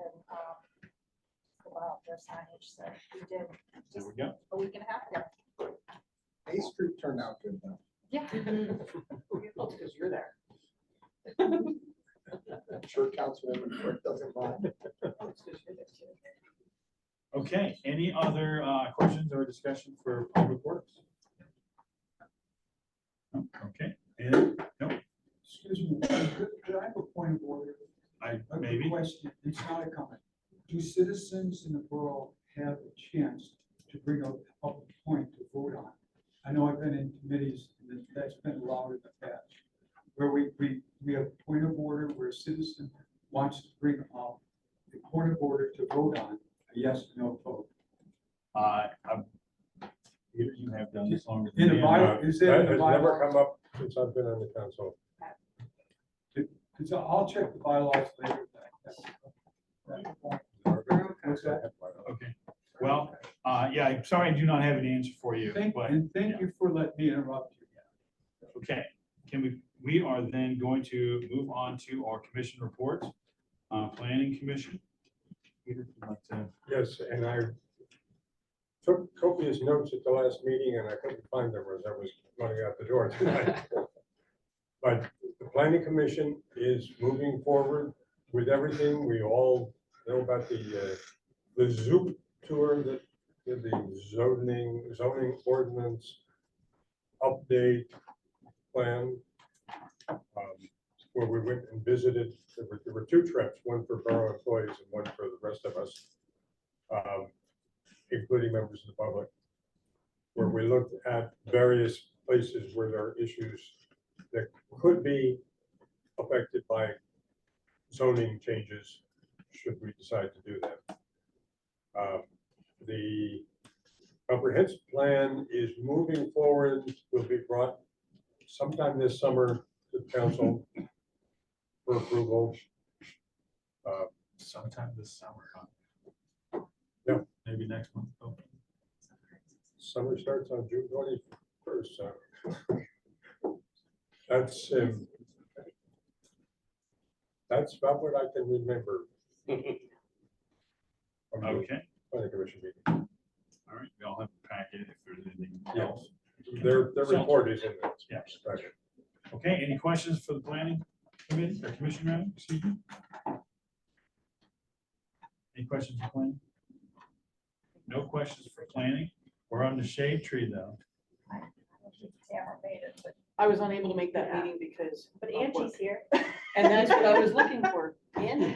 about their signage, so we did There just we go. a week and a half ago. A Street turned out good though. Yeah. Well, it's because you're there. I'm sure Councilwoman Frick doesn't mind. Oh, it's 'cause you're there too. Okay, any other questions or discussion for Public Works? No? Okay, and, no, Excuse me, could I have a point of order? I, A maybe, question, it's not a comment. Do citizens in the borough have a chance to bring up a point to vote on? I know I've been in committees and that's been allowed in the past, where we have a point of order where a citizen wants to bring up a point of order to vote on, a yes or no vote. you have done this longer. In than the me. bylaw, is it That in the has never bylaws? come up since I've been on the council. Because I'll check the bylaws later. What's that? Okay, well, yeah, I'm sorry, I do not have an answer for you, but, And thank you for letting me interrupt you. okay. We are then going to move on to our commission reports. Planning Commission. Peter, if you'd like to- Yes, and I took copious notes at the last meeting and I couldn't find them as I was running out the door tonight. But the planning commission is moving forward with everything. We all know about the Zoop tour that did the zoning ordinance update plan, where we went and visited. There were 2 trips, one for borough employees and one for the rest of us, including members of the public, where we looked at various places where there are issues that could be affected by zoning changes, should we decide to do that. The comprehensive plan is moving forward, will be brought sometime this summer to the council for approval. sometime this summer, huh? Yeah. Maybe next month. Oh. Summer starts on June 21st, so. That's about what I can remember. From the Okay, planning commission meeting. all right, we all have a packet if there's anything Yeah. else. Their So- report is in there. Yeah. Right. Okay, any questions for the planning committee or commission, rather, excuse me? Any questions for planning? No questions for planning. We're on the shade tree though. Tamara made it, but I was unable to make that Yeah. meeting because. but of work. Angie's here. And that's what I was looking for. Angie.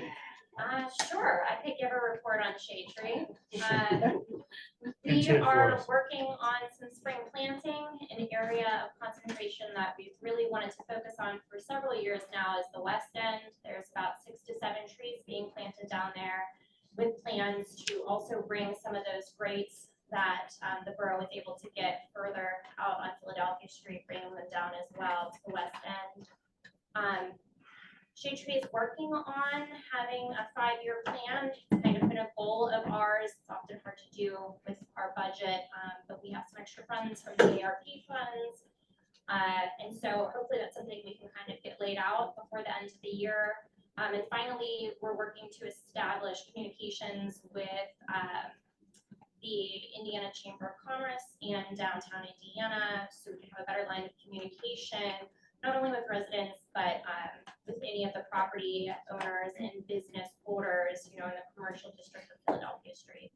Sure, I could give a report on shade tree. We Pinch hit for are us. working on some spring planting. An area of concentration that we've really wanted to focus on for several years now is the west end. There's about 6 to 7 trees being planted down there with plans to also bring some of those grates that the borough was able to get further out on Philadelphia Street, bringing them down as well to the west end. Shade Tree is working on having a 5-year plan. It's kind of been a goal of ours. It's often hard to do with our budget, but we have some extra funds from the ARP funds. And so hopefully that's something we can kind of get laid out before the end of the year. And finally, we're working to establish communications with the Indiana Chamber of Commerce and downtown Indiana, so we can have a better line of communication, not only with residents, but with any of the property owners and business holders, in the commercial district of Philadelphia Street.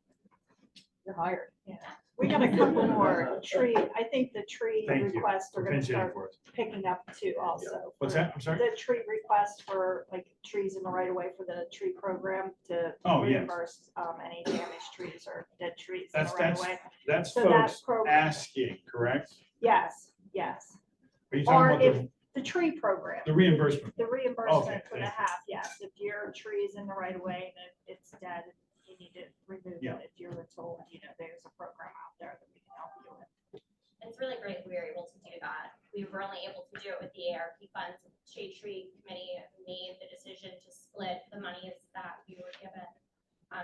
You're hired. Yeah. We got a couple more tree, I think the tree Thank you requests are for gonna pinching it start for us. picking up too also. What's that? I'm sorry? The tree request for like trees in the right of way for the tree program to Oh, yes. reimburse any damaged trees or dead trees in That's, the right of that's, way. that's So that folks program- asking, correct? Yes, yes. Are you Or talking about if the tree program. the reimbursement? The reimbursement Okay, for the thank you. half, yes. If your tree is in the right of way and it's dead, you need to remove Yeah. it. If you're told, there's a program out there that we can help you with. It's really great we were able to do that. We were only able to do it with the ARP funds. Shade Tree Committee made the decision to split the monies that we were given.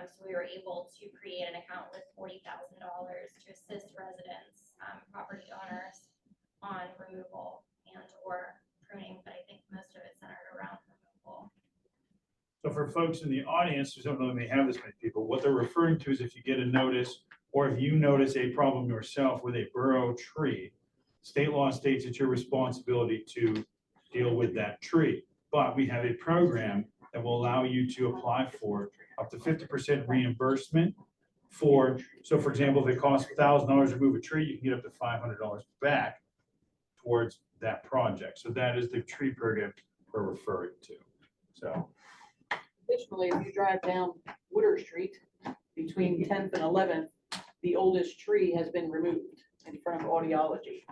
So we were able to create an account with $40,000 to assist residents, property owners on removal and or pruning, but I think most of it centered around removal. So for folks in the audience who don't know they may have this many people, what they're referring to is if you get a notice or if you notice a problem yourself with a borough tree, state law states it's your responsibility to deal with that tree. But we have a program that will allow you to apply for up to 50% reimbursement for, so for example, if it costs $1,000 to remove a tree, you can get up to $500 back towards that project. So that is the tree program we're referring to. So. Additionally, if you drive down Woodard Street between 10th and 11th, the oldest tree has been removed in front of Audiology.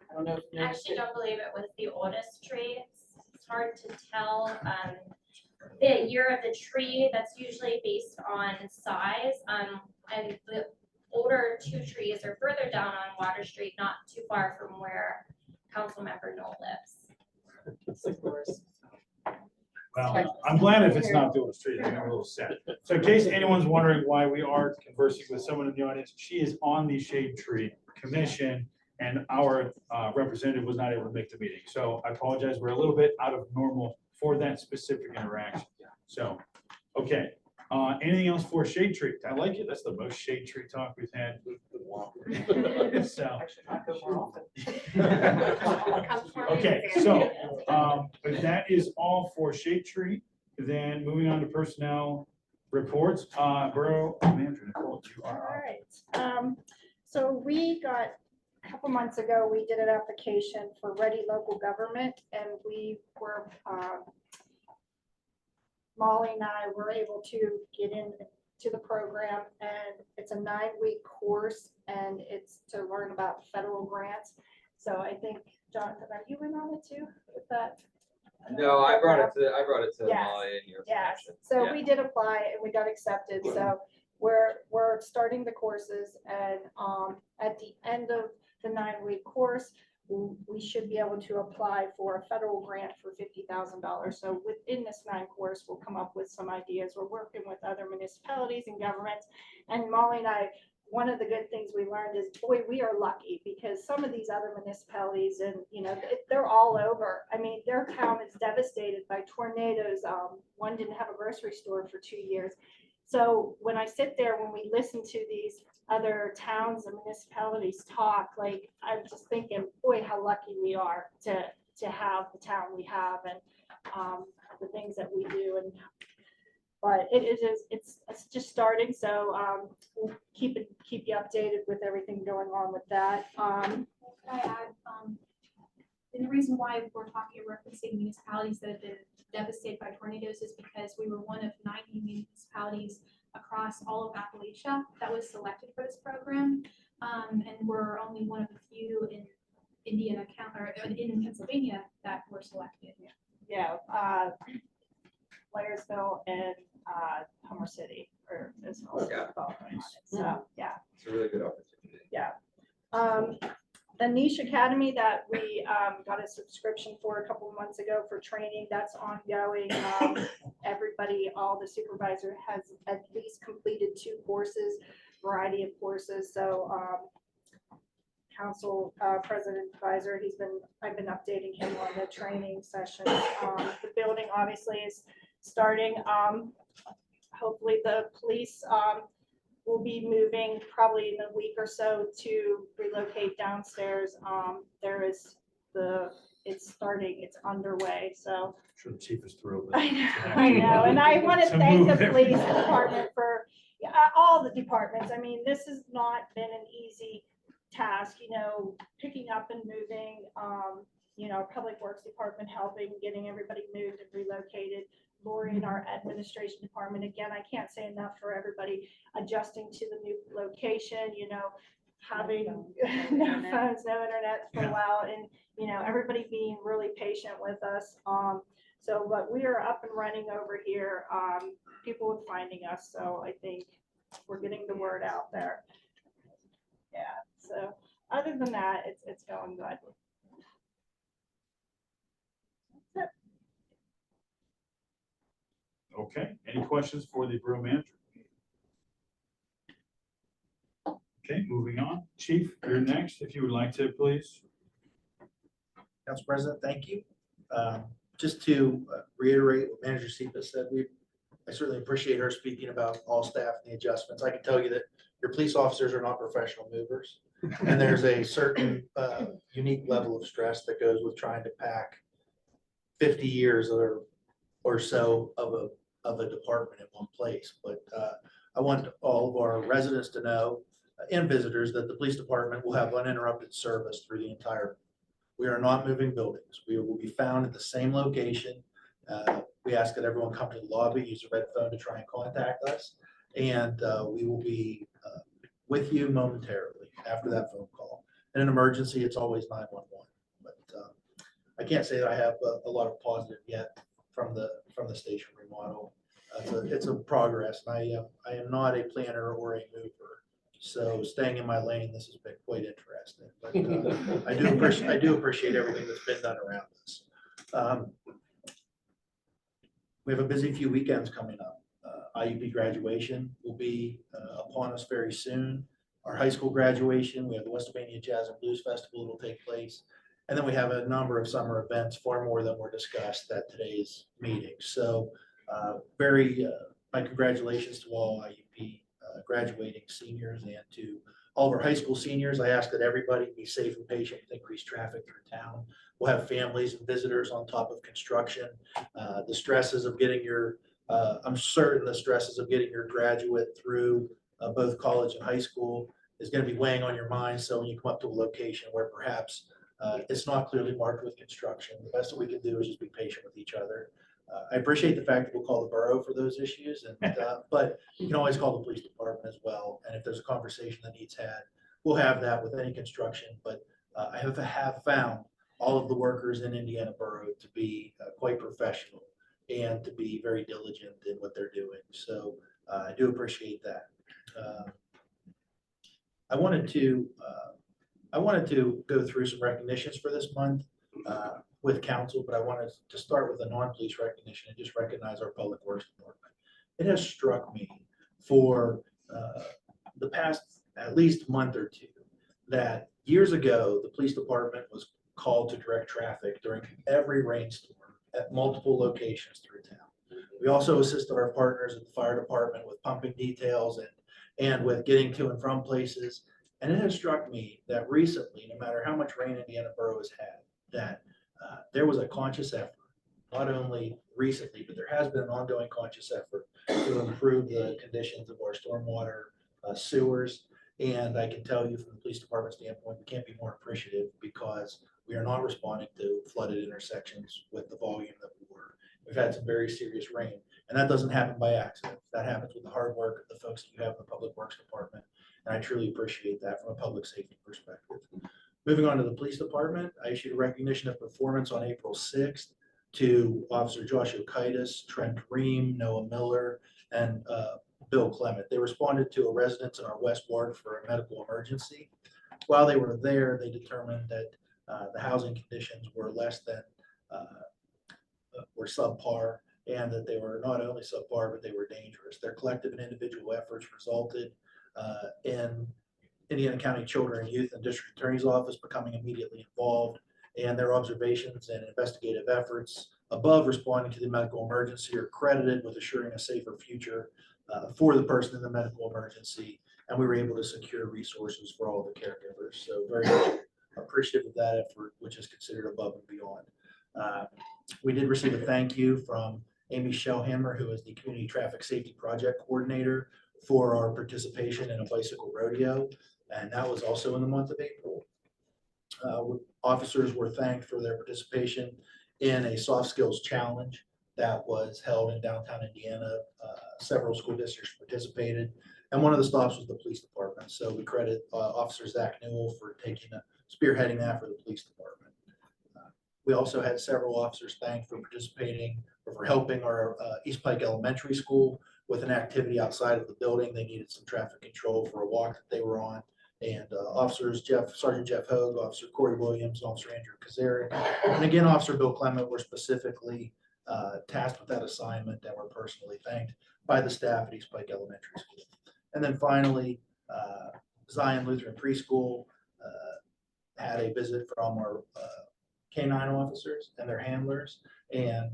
I don't know if you I noticed actually it. don't believe it was the oldest tree. It's hard to tell. The year of the tree, that's usually based on size. And the older 2 trees are further down on Water Street, not too far from where Councilmember Knoll lives. Well, I'm glad if it's not Dula Street, I'm a little sad. So in case anyone's wondering why we are conversing with someone in the audience, she is on the Shade Tree Commission and our representative was not able to make the meeting. So I apologize, we're a little bit out of normal for that specific interaction. So, okay, anything else for Shade Tree? I like it, that's the most Shade Tree talk we've had. So. Okay, so if that is all for Shade Tree, then moving on to personnel reports, Borough Manager Nicole, you All are up. right. So we got, a couple months ago, we did an application for Ready Local Government and we were, Molly and I were able to get into the program and it's a 9-week course and it's to learn about federal grants. So I think, Jonathan, are you in on it too with that? No, I brought it to Yes, Molly in your yes. section. So Yeah. we did apply and we got accepted. So we're starting the courses and at the end of the 9-week course, we should be able to apply for a federal grant for $50,000. So within this 9 course, we'll come up with some ideas. We're working with other municipalities and governments. And Molly and I, one of the good things we learned is, boy, we are lucky because some of these other municipalities and, you know, they're all over. I mean, their town is devastated by tornadoes. One didn't have a grocery store for 2 years. So when I sit there, when we listen to these other towns and municipalities talk, like, I'm just thinking, boy, how lucky we are to have the town we have and the things that we do. And but it's just starting, so we'll keep you updated with everything going on with that. Can I add, and the reason why we're referencing municipalities that have been devastated by tornadoes is because we were one of 90 municipalities across all of Appalachia that was selected for this program. And we're only one of a few in Indiana or in Pennsylvania that were selected. Yeah, Blairsville and Homer City or as well. Yeah. So, yeah. It's a really good opportunity. Yeah. The Niche Academy that we got a subscription for a couple of months ago for training, that's ongoing. Everybody, all the supervisor has at least completed 2 courses, variety of courses. So council president advisor, I've been updating him on the training sessions. The building obviously is starting. Hopefully the police will be moving probably in a week or so to relocate downstairs. It's starting, it's underway, so. I'm sure the chief is thrilled. I know, and I want to thank the police department for, all the departments. I mean, this has not been an easy task, you know, picking up and moving, you know, public works department helping, getting everybody moved and relocated. Lori and our administration department, again, I can't say enough for everybody adjusting to the new location, you know, having no phones, no internet for a while, and, you know, everybody being really patient with us. So, but we are up and running over here. People are finding us, so I think we're getting the word out there. Yeah, so other than that, it's going good. That's it. Okay, any questions for the borough manager? Okay, moving on. Chief, you're next, if you would like to, please. Council President, thank you. Just to reiterate what Manager Sepa said, I certainly appreciate her speaking about all staff and the adjustments. I can tell you that your police officers are not professional movers. And there's a certain unique level of stress that goes with trying to pack 50 years or so of a department in one place. But I want all of our residents to know and visitors that the police department will have uninterrupted service through the entire. We are not moving buildings. We will be found at the same location. We ask that everyone come to the lobby, use a red phone to try and contact us. And we will be with you momentarily after that phone call. In an emergency, it's always 911. But I can't say that I have a lot of positive yet from the station remodel. It's a progress. And I am not a planner or a mover. So staying in my lane, this has been quite interesting. But I do appreciate everything that's been done around this. We have a busy few weekends coming up. IUP graduation will be upon us very soon. Our high school graduation, we have the West Albania Jazz and Blues Festival that will take place. And then we have a number of summer events, far more than were discussed at today's meeting. So my congratulations to all IUP graduating seniors and to all of our high school seniors. I ask that everybody be safe and patient with increased traffic through town. We'll have families and visitors on top of construction. The stresses of getting I'm certain the stresses of getting your graduate through both college and high school is going to be weighing on your mind. So when you come up to a location where perhaps it's not clearly marked with construction, the best that we can do is just be patient with each other. I appreciate the fact that we'll call the borough for those issues, but you can always call the police department as well. And if there's a conversation that needs had, we'll have that with any construction. But I have found all of the workers in Indiana Borough to be quite professional and to be very diligent in what they're doing. So I do appreciate that. I wanted to go through some recognitions for this month with council, but I wanted to start with a non-police recognition and just recognize our Public Works Department. It has struck me for the past at least month or two that years ago, the police department was called to direct traffic during every rainstorm at multiple locations through town. We also assisted our partners at the fire department with pumping details and with getting to and from places. And it has struck me that recently, no matter how much rain Indiana Borough has had, that there was a conscious effort, not only recently, but there has been an ongoing conscious effort to improve the conditions of our stormwater sewers. And I can tell you from the police department standpoint, we can't be more appreciative because we are not responding to flooded intersections with the volume that we were. We've had some very serious rain, and that doesn't happen by accident. That happens with the hard work of the folks that you have in the Public Works Department. And I truly appreciate that from a public safety perspective. Moving on to the police department, I issued a recognition of performance on April 6th to Officer Joshua Kaitis, Trent Ream, Noah Miller, and Bill Clement. They responded to a residence in our West Ward for a medical emergency. While they were there, they determined that the housing conditions were less than, were subpar, and that they were not only subpar, but they were dangerous. Their collective and individual efforts resulted in Indiana County Children and Youth and District Attorney's Office becoming immediately involved, and their observations and investigative efforts above responding to the medical emergency are credited with assuring a safer future for the person in the medical emergency, and we were able to secure resources for all the caregivers. So very much appreciative of that effort, which is considered above and beyond. We did receive a thank you from Amy Shellhammer, who is the Community Traffic Safety Project Coordinator, for our participation in a bicycle rodeo, and that was also in the month of April. Officers were thanked for their participation in a soft skills challenge that was held in downtown Indiana. Several school districts participated, and one of the stops was the police department. So we credit Officer Zach Newell for spearheading that for the police department. We also had several officers thanked for participating or for helping our East Pike Elementary School with an activity outside of the building. They needed some traffic control for a walk that they were on. And officers Sergeant Jeff Hogue, Officer Corey Williams, Officer Andrew Kazarick, and again, Officer Bill Clement were specifically tasked with that assignment and were personally thanked by the staff at East Pike Elementary School. And then finally, Zion Lutheran Preschool had a visit from our K-9 officers and their handlers, and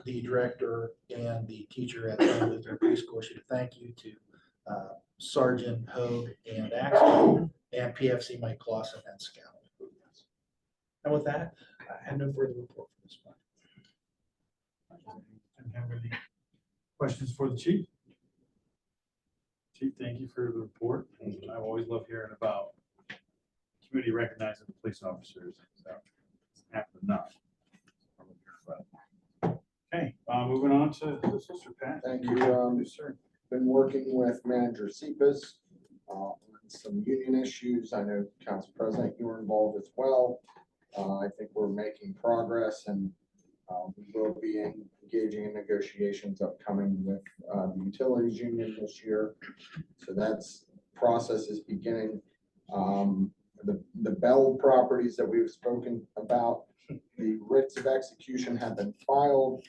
the director and the teacher at Zion Lutheran Preschool should thank you to Sergeant Hogue and Axel and PFC Mike Clausen and Scout. And with that, I have no further report for this one. Have any questions for the chief? Chief, thank you for the report. I always love hearing about community recognizing the police officers. So it's happened enough. Okay, moving on to the sister Pat. Thank you. Yes, sir. Been working with Manager Cephas on some union issues. I know Council President, you were involved as well. I think we're making progress, and we will be engaging in negotiations upcoming with the utilities union this year. So that's process is beginning. The Bell properties that we've spoken about, the writs of execution have been filed.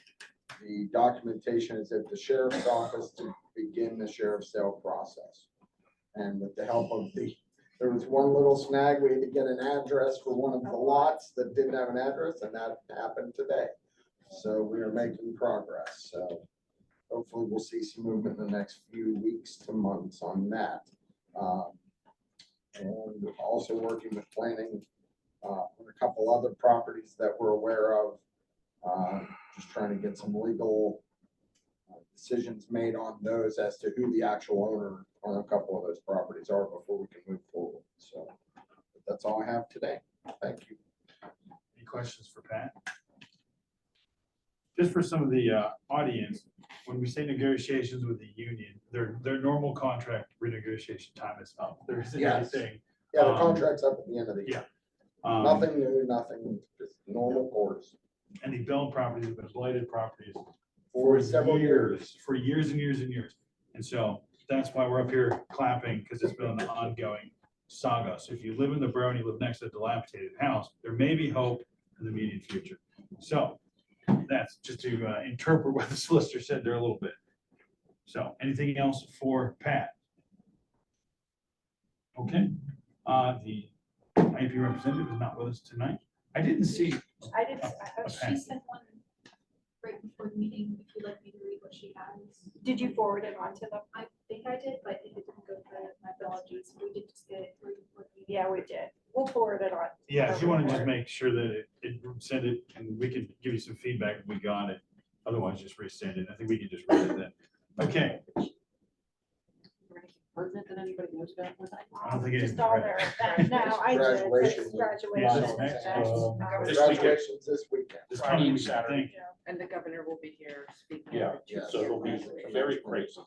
The documentation is at the sheriff's office to begin the sheriff's sale process. And with the help of there was one little snag, we had to get an address for one of the lots that didn't have an address, and that happened today. So we are making progress. So hopefully we'll see some movement in the next few weeks to months on that. And also working with planning on a couple other properties that we're aware of. Just trying to get some legal decisions made on those as to who the actual owner on a couple of those properties are before we can move forward. So that's all I have today. Thank you. Any questions for Pat? Just for some of the audience, when we say negotiations with the union, their normal contract renegotiation time is up. There isn't anything. Yeah, the contract's up at the end of the year. Yeah. Nothing new, nothing, just normal course. And the Bell properties have been blighted properties For several years. for years and years and years. And so that's why we're up here clapping, because it's been an ongoing saga. So if you live in the borough and you live next to a dilapidated house, there may be hope in the immediate future. So that's just to interpret what the solicitor said there a little bit. So anything else for Pat? Okay, the IP representative is not with us tonight. I didn't see. I did, she packet. sent one right before the meeting, if you'd like me to read what she has. Did you forward it on to them? I think I did, but it didn't go through, my apologies, we did just get it through. before the meeting. Yeah, we did. We'll forward it on. Yeah, if you want to just make sure that it send it, and we can give you some feedback if we got it. Otherwise, just resend it. I think we can just read it then. Okay. Pertinent that anybody knows about? I don't think it is. Just all their, no, I did. Congratulations. Graduation. Congratulations this weekend. This Friday coming and week, Saturday. thank you. And the governor will be here speaking. Yeah, so it'll be very crazy.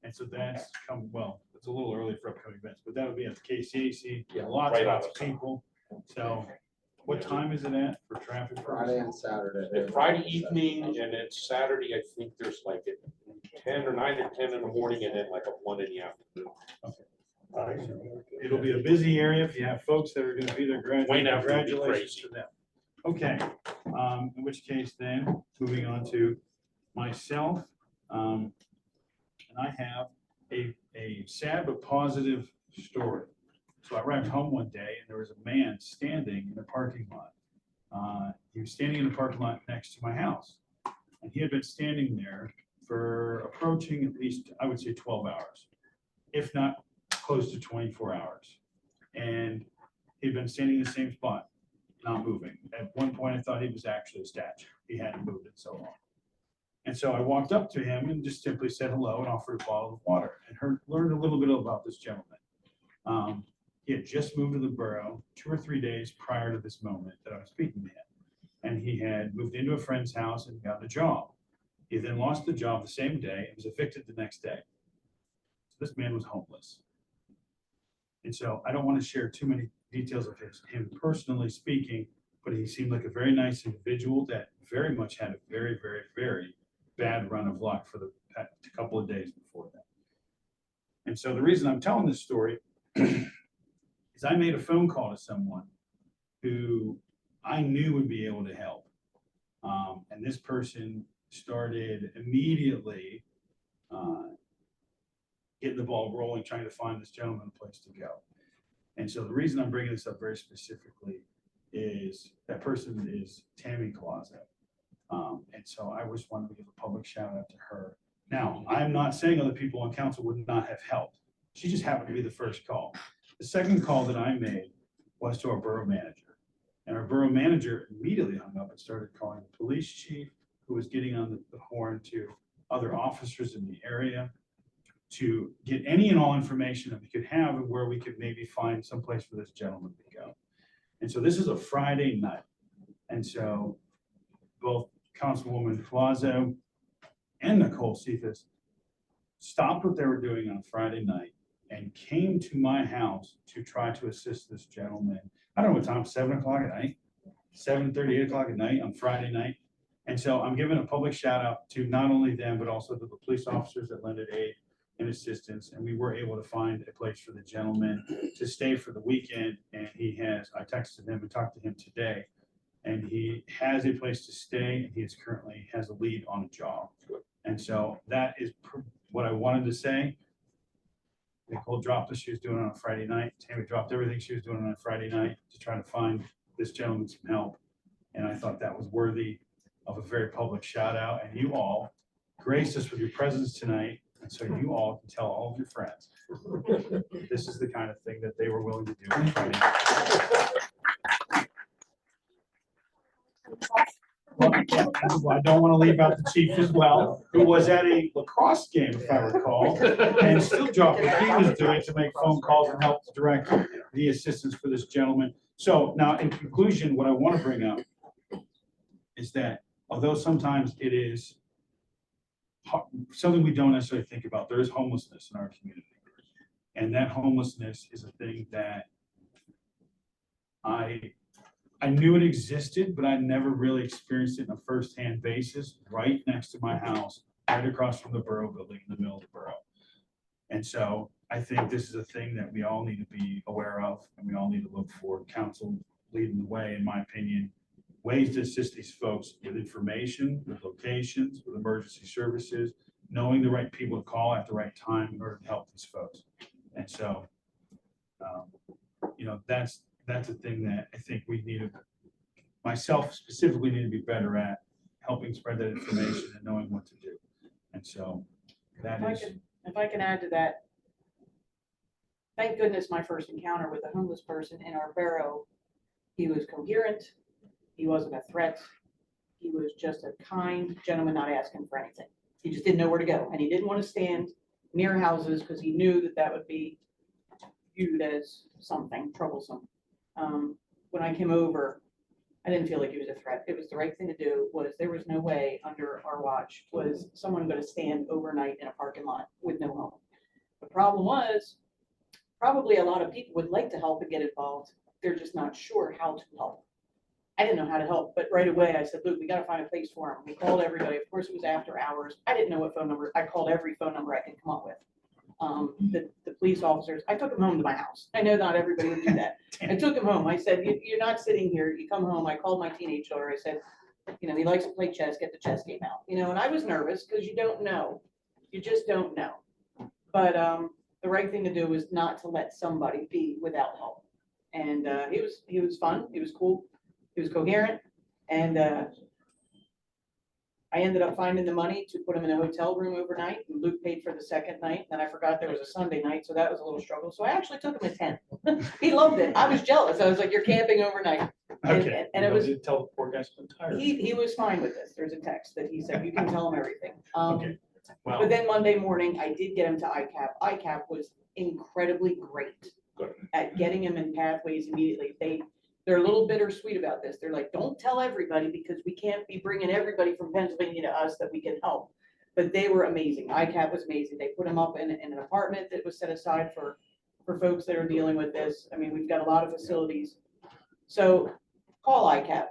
And so that's well, it's a little early for upcoming events, but that'll be at the KCAC, Yeah, lots right of out of people. So what time is it at for traffic? Friday and Saturday. It's Friday evening and it's Saturday, I think there's like at 10 or 9 or 10 in the morning and then like a 1 in the afternoon. It'll be a busy area if you have folks that are gonna be there Wayne graduating. Avenue will be Congratulations crazy. to them. Okay, in which case then, moving on to myself. And I have a sad but positive story. So I arrived home one day and there was a man standing in a parking lot. He was standing in the parking lot next to my house. And he had been standing there for approaching at least, I would say 12 hours, if not close to 24 hours. And he'd been standing in the same spot, not moving. At one point, I thought he was actually a statue. He hadn't moved in so long. And so I walked up to him and just simply said hello and offered a bottle of water and learned a little bit about this gentleman. He had just moved to the borough 2 or 3 days prior to this moment that I was speaking to him. And he had moved into a friend's house and gotten a job. He then lost the job the same day and was evicted the next day. So this man was homeless. And so I don't want to share too many details of him personally speaking, but he seemed like a very nice individual that very much had a very, very, very bad run of luck for the couple of days before that. And so the reason I'm telling this story is I made a phone call to someone who I knew would be able to help. And this person started immediately getting the ball rolling, trying to find this gentleman a place to go. And so the reason I'm bringing this up very specifically is that person is Tammy Colazo. And so I just wanted to give a public shout out to her. Now, I'm not saying other people on council would not have helped. She just happened to be the first call. The second call that I made was to our borough manager. And our borough manager immediately hung up and started calling the police chief, who was getting on the horn to other officers in the area to get any and all information that we could have and where we could maybe find some place for this gentleman to go. And so this is a Friday night. And so both Councilwoman Colazo and Nicole Cephas stopped what they were doing on Friday night and came to my house to try to assist this gentleman. I don't know what time, 7 o'clock at night, 7:30, 8 o'clock at night on Friday night. And so I'm giving a public shout out to not only them, but also to the police officers that lended aid and assistance. And we were able to find a place for the gentleman to stay for the weekend. And I texted him and talked to him today. And he has a place to stay and he is currently has a lead on a job. And so that is what I wanted to say. Nicole dropped what she was doing on a Friday night. Tammy dropped everything she was doing on a Friday night to try to find this gentleman some help. And I thought that was worthy of a very public shout out. And you all graced us with your presence tonight. And so you all can tell all of your friends, this is the kind of thing that they were willing to do on Friday night. Well, I don't want to leave out the chief as well, who was at a lacrosse game, if I recall, and still dropped what he was doing to make phone calls and help to direct the assistance for this gentleman. So now, in conclusion, what I want to bring up is that although sometimes it is something we don't necessarily think about, there is homelessness in our community. And that homelessness is a thing that I knew it existed, but I never really experienced it on a firsthand basis, right next to my house, right across from the Borough building in the middle of the borough. And so I think this is a thing that we all need to be aware of, and we all need to look for council leading the way, in my opinion, ways to assist these folks with information, with locations, with emergency services, knowing the right people to call at the right time in order to help these folks. And so, you know, that's a thing that I think we need to, myself specifically, need to be better at, helping spread that information and knowing what to do. And so that is. If I can add to that, thank goodness my first encounter with a homeless person in our borough, he was coherent, he wasn't a threat, he was just a kind gentleman not asking for anything. He just didn't know where to go, and he didn't want to stand near houses because he knew that that would be viewed as something troublesome. When I came over, I didn't feel like he was a threat. It was the right thing to do. There was no way under our watch was someone going to stand overnight in a parking lot with no home. The problem was, probably a lot of people would like to help and get involved. They're just not sure how to help. I didn't know how to help, but right away I said, Luke, we got to find a place for him. We called everybody. Of course, it was after hours. I didn't know what phone number. I called every phone number I could come up with. The police officers, I took him home to my house. I know not everybody would do that. I took him home. I said, you're not sitting here. You come home. I called my teenage daughter. I said, you know, he likes to play chess, get the chess game out. You know, and I was nervous because you don't know. You just don't know. But the right thing to do is not to let somebody be without help. And he was fun. He was cool. He was coherent. And I ended up finding the money to put him in a hotel room overnight, and Luke paid for the second night. And I forgot there was a Sunday night, so that was a little struggle. So I actually took him at 10. He loved it. I was jealous. I was like, you're camping overnight. Okay. And it was, Did tell the poor guy I'm tired. he was fine with this. There's a text that he said, you can tell him everything. Okay. Well, But then Monday morning, I did get him to ICAP. ICAP was incredibly great at getting him in pathways immediately. They're a little bittersweet about this. They're like, don't tell everybody because we can't be bringing everybody from Pennsylvania to us that we can help. But they were amazing. ICAP was amazing. They put him up in an apartment that was set aside for folks that are dealing with this. I mean, we've got a lot of facilities. So call ICAP.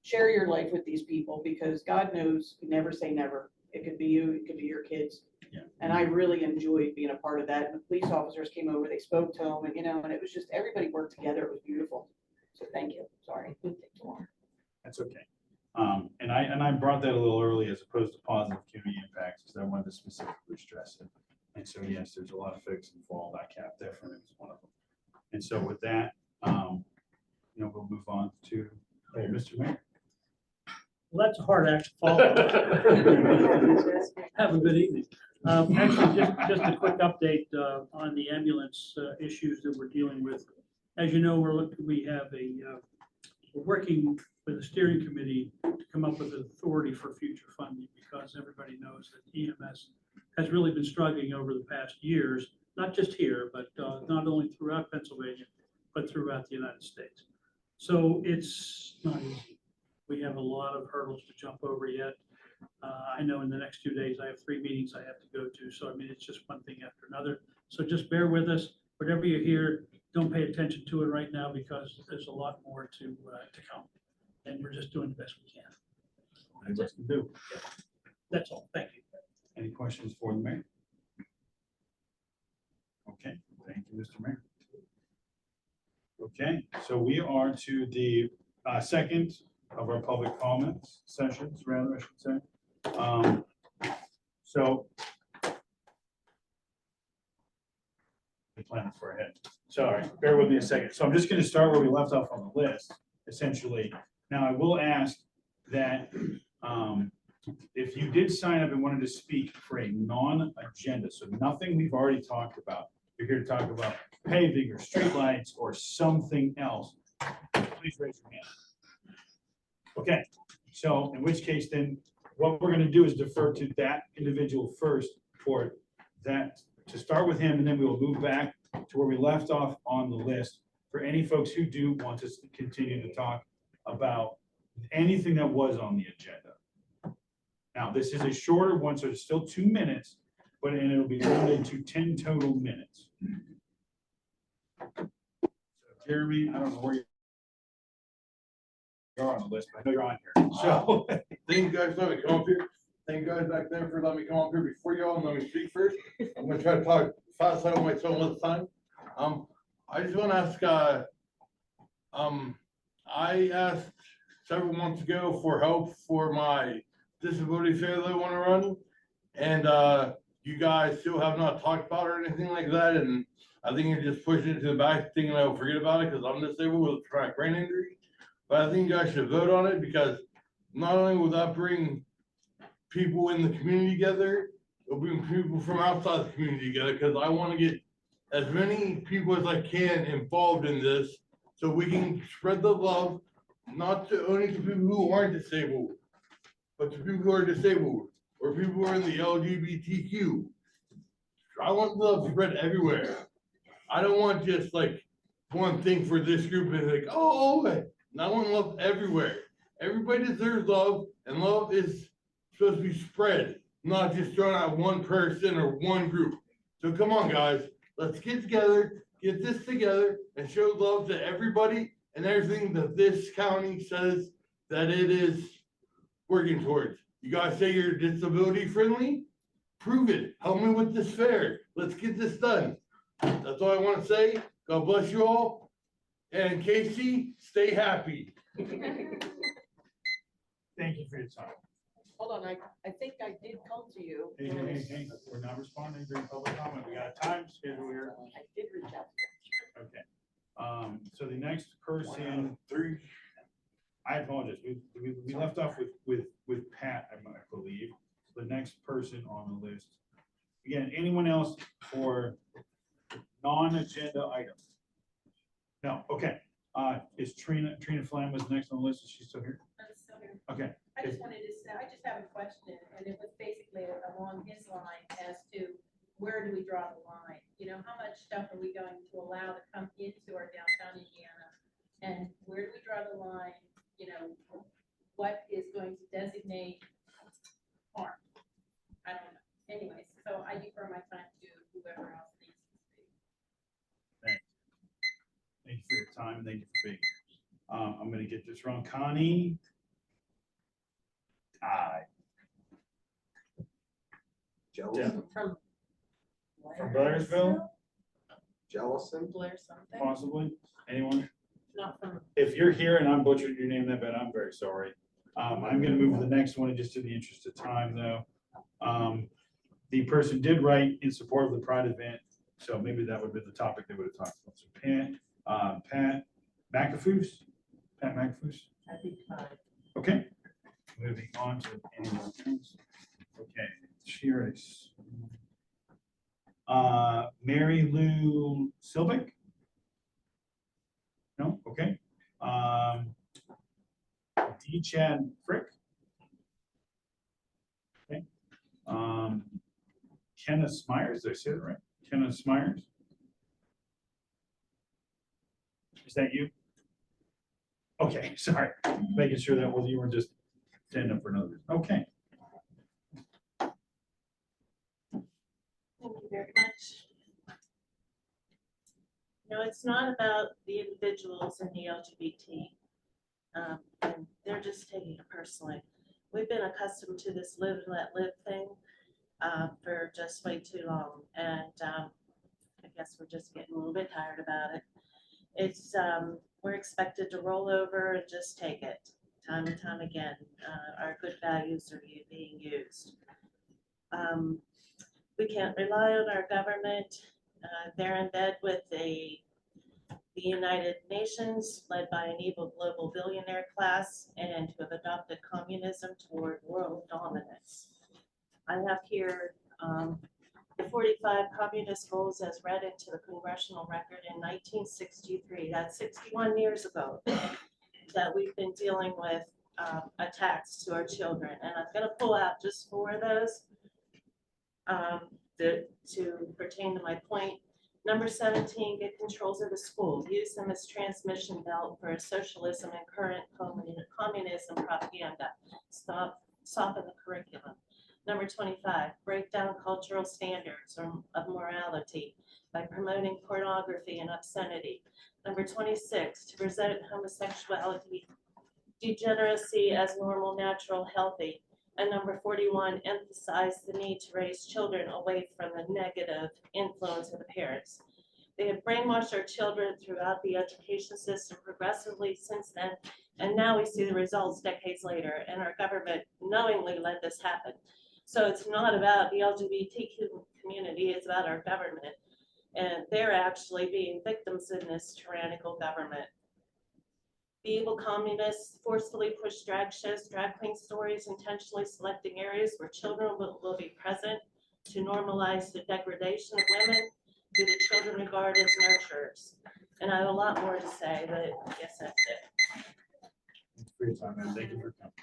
Share your life with these people because God knows, you never say never. It could be you, it could be your kids. Yeah. And I really enjoyed being a part of that. And the police officers came over, they spoke to him, and you know, and it was just, everybody worked together. It was beautiful. So thank you. Sorry, it didn't take too long. that's okay. And I brought that a little early as opposed to positive community impacts, because I wanted to specifically stress it. And so, yes, there's a lot of folks involved. ICAP definitely was one of them. And so with that, you know, we'll move on to Mr. Mayor. Well, that's a hard act to follow. Have a good evening. Actually, just a quick update on the ambulance issues that we're dealing with. As you know, we're working with a steering committee to come up with an authority for future funding, because everybody knows that EMS has really been struggling over the past years, not just here, but not only throughout Pennsylvania, but throughout the United States. So it's not easy. We have a lot of hurdles to jump over yet. I know in the next 2 days, I have 3 meetings I have to go to. So, I mean, it's just one thing after another. So just bear with us. Whatever you hear, don't pay attention to it right now because there's a lot more to come. And we're just doing the best we can. That's what we do. That's all. Thank you. Any questions for the mayor? Okay, thank you, Mr. Mayor. Okay, so we are to the second of our public comments sessions, rather, I should say. So the plan for ahead. Sorry, bear with me a second. So I'm just going to start where we left off on the list, essentially. Now, I will ask that if you did sign up and wanted to speak for a non-agenda, so nothing we've already talked about, you're here to talk about paving or streetlights or something else, please raise your hand. Okay, so in which case then what we're going to do is defer to that individual first for that, to start with him, and then we will move back to where we left off on the list for any folks who do want to continue to talk about anything that was on the agenda. Now, this is a shorter one, so it's still 2 minutes, but and it'll be limited to 10 total minutes. So, Jeremy, I don't know where you're on the list, but I know you're on here. So Thank you guys for coming up here. thank you guys back there for letting me come up here before y'all and let me speak first. I'm gonna try to talk fast, I don't waste so much time. I just wanna ask, I asked several months ago for help for my disability fair that I wanna run. And, you guys still have not talked about it or anything like that, and I think you're just pushing it to the back, thinking I'll forget about it, cause I'm disabled with a traumatic brain injury. But I think you guys should vote on it, because not only will that bring people in the community together, it'll bring people from outside the community together, cause I wanna get as many people as I can involved in this, so we can spread the love, not to only to people who aren't disabled, but to people who are disabled, or people who are in the LGBTQ. I want love spread everywhere. I don't want just like one thing for this group and like, oh, and I want love everywhere. Everybody deserves love, and love is supposed to be spread, not just thrown at one person or one group. So come on, guys, let's get together, get this together, and show love to everybody and everything that this county says that it is working towards. You guys say you're disability friendly? Prove it. Help me with this fair. Let's get this done. That's all I want to say. God bless you all. And Casey, stay happy. Thank you for your time. Hold on, I think I did come to you. Hey, we're not responding during public comment. We got a time schedule here. I did reach out. Okay. So the next person, I apologize. We left off with Pat, I believe. The next person on the list. Again, anyone else for non-agenda items? No, okay. Is Trina Flam was next on the list? Is she still here? I'm still here. Okay. I just wanted to say, I just have a question, and it was basically along his line as to where do we draw the line? You know, how much stuff are we going to allow to come into our downtown Indiana? And where do we draw the line? You know, what is going to designate harm? I don't know. Anyways, so I defer my time to whoever else needs to speak. Thanks. Thank you for your time, and thank you for being here. I'm gonna get this wrong. Connie. Jellison? From Blairsville, Jellison? Blair something? possibly. Anyone? Not from. If you're here and I'm butchering your name that bad, I'm very sorry. I'm gonna move to the next one, just in the interest of time, though. The person did write in support of the Pride event, so maybe that would have been the topic they would have talked about. So Pat McAfoos? Pat McAfoos? I think fine. Okay. Moving on to anyone else. Okay, cheers. Mary Lou Silbeck? No, okay. D. Chad Frick? Okay. Kenneth Smyers, did I say that right? Kenneth Smyers? Is that you? Okay, sorry. Making sure that was you were just standing up for another. Okay. Thank you very much. No, it's not about the individuals and the LGBT. And they're just taking it personally. We've been accustomed to this live and let live thing for just way too long. And I guess we're just getting a little bit tired about it. It's, we're expected to roll over and just take it time and time again. Our good values are being used. We can't rely on our government. They're in bed with the United Nations, led by an evil global billionaire class, and who have adopted communism toward world dominance. I have here the 45 communist goals as read into the congressional record in 1963. That's 61 years ago that we've been dealing with attacks to our children. And I'm going to pull out just 4 of those to pertain to my point. Number 17, get controls of the school. Use them as transmission belt for socialism and current communism propaganda. Soften the curriculum. Number 25, break down cultural standards of morality by promoting pornography and obscenity. Number 26, to present homosexuality, degeneracy as normal, natural, healthy, And number 41, emphasize the need to raise children away from the negative influence of the parents. They have brainwashed our children throughout the education system progressively since then, and now we see the results decades later, and our government knowingly let this happen. So it's not about the LGBTQ community, it's about our government, and they're actually being victims in this tyrannical government. The evil communists forcefully push drag shows, drag queen stories, intentionally selecting areas where children will be present to normalize the degradation of women, who the children regard as nurturers. And I have a lot more to say, but I guess that's it. Thanks for your time, and thank you for coming.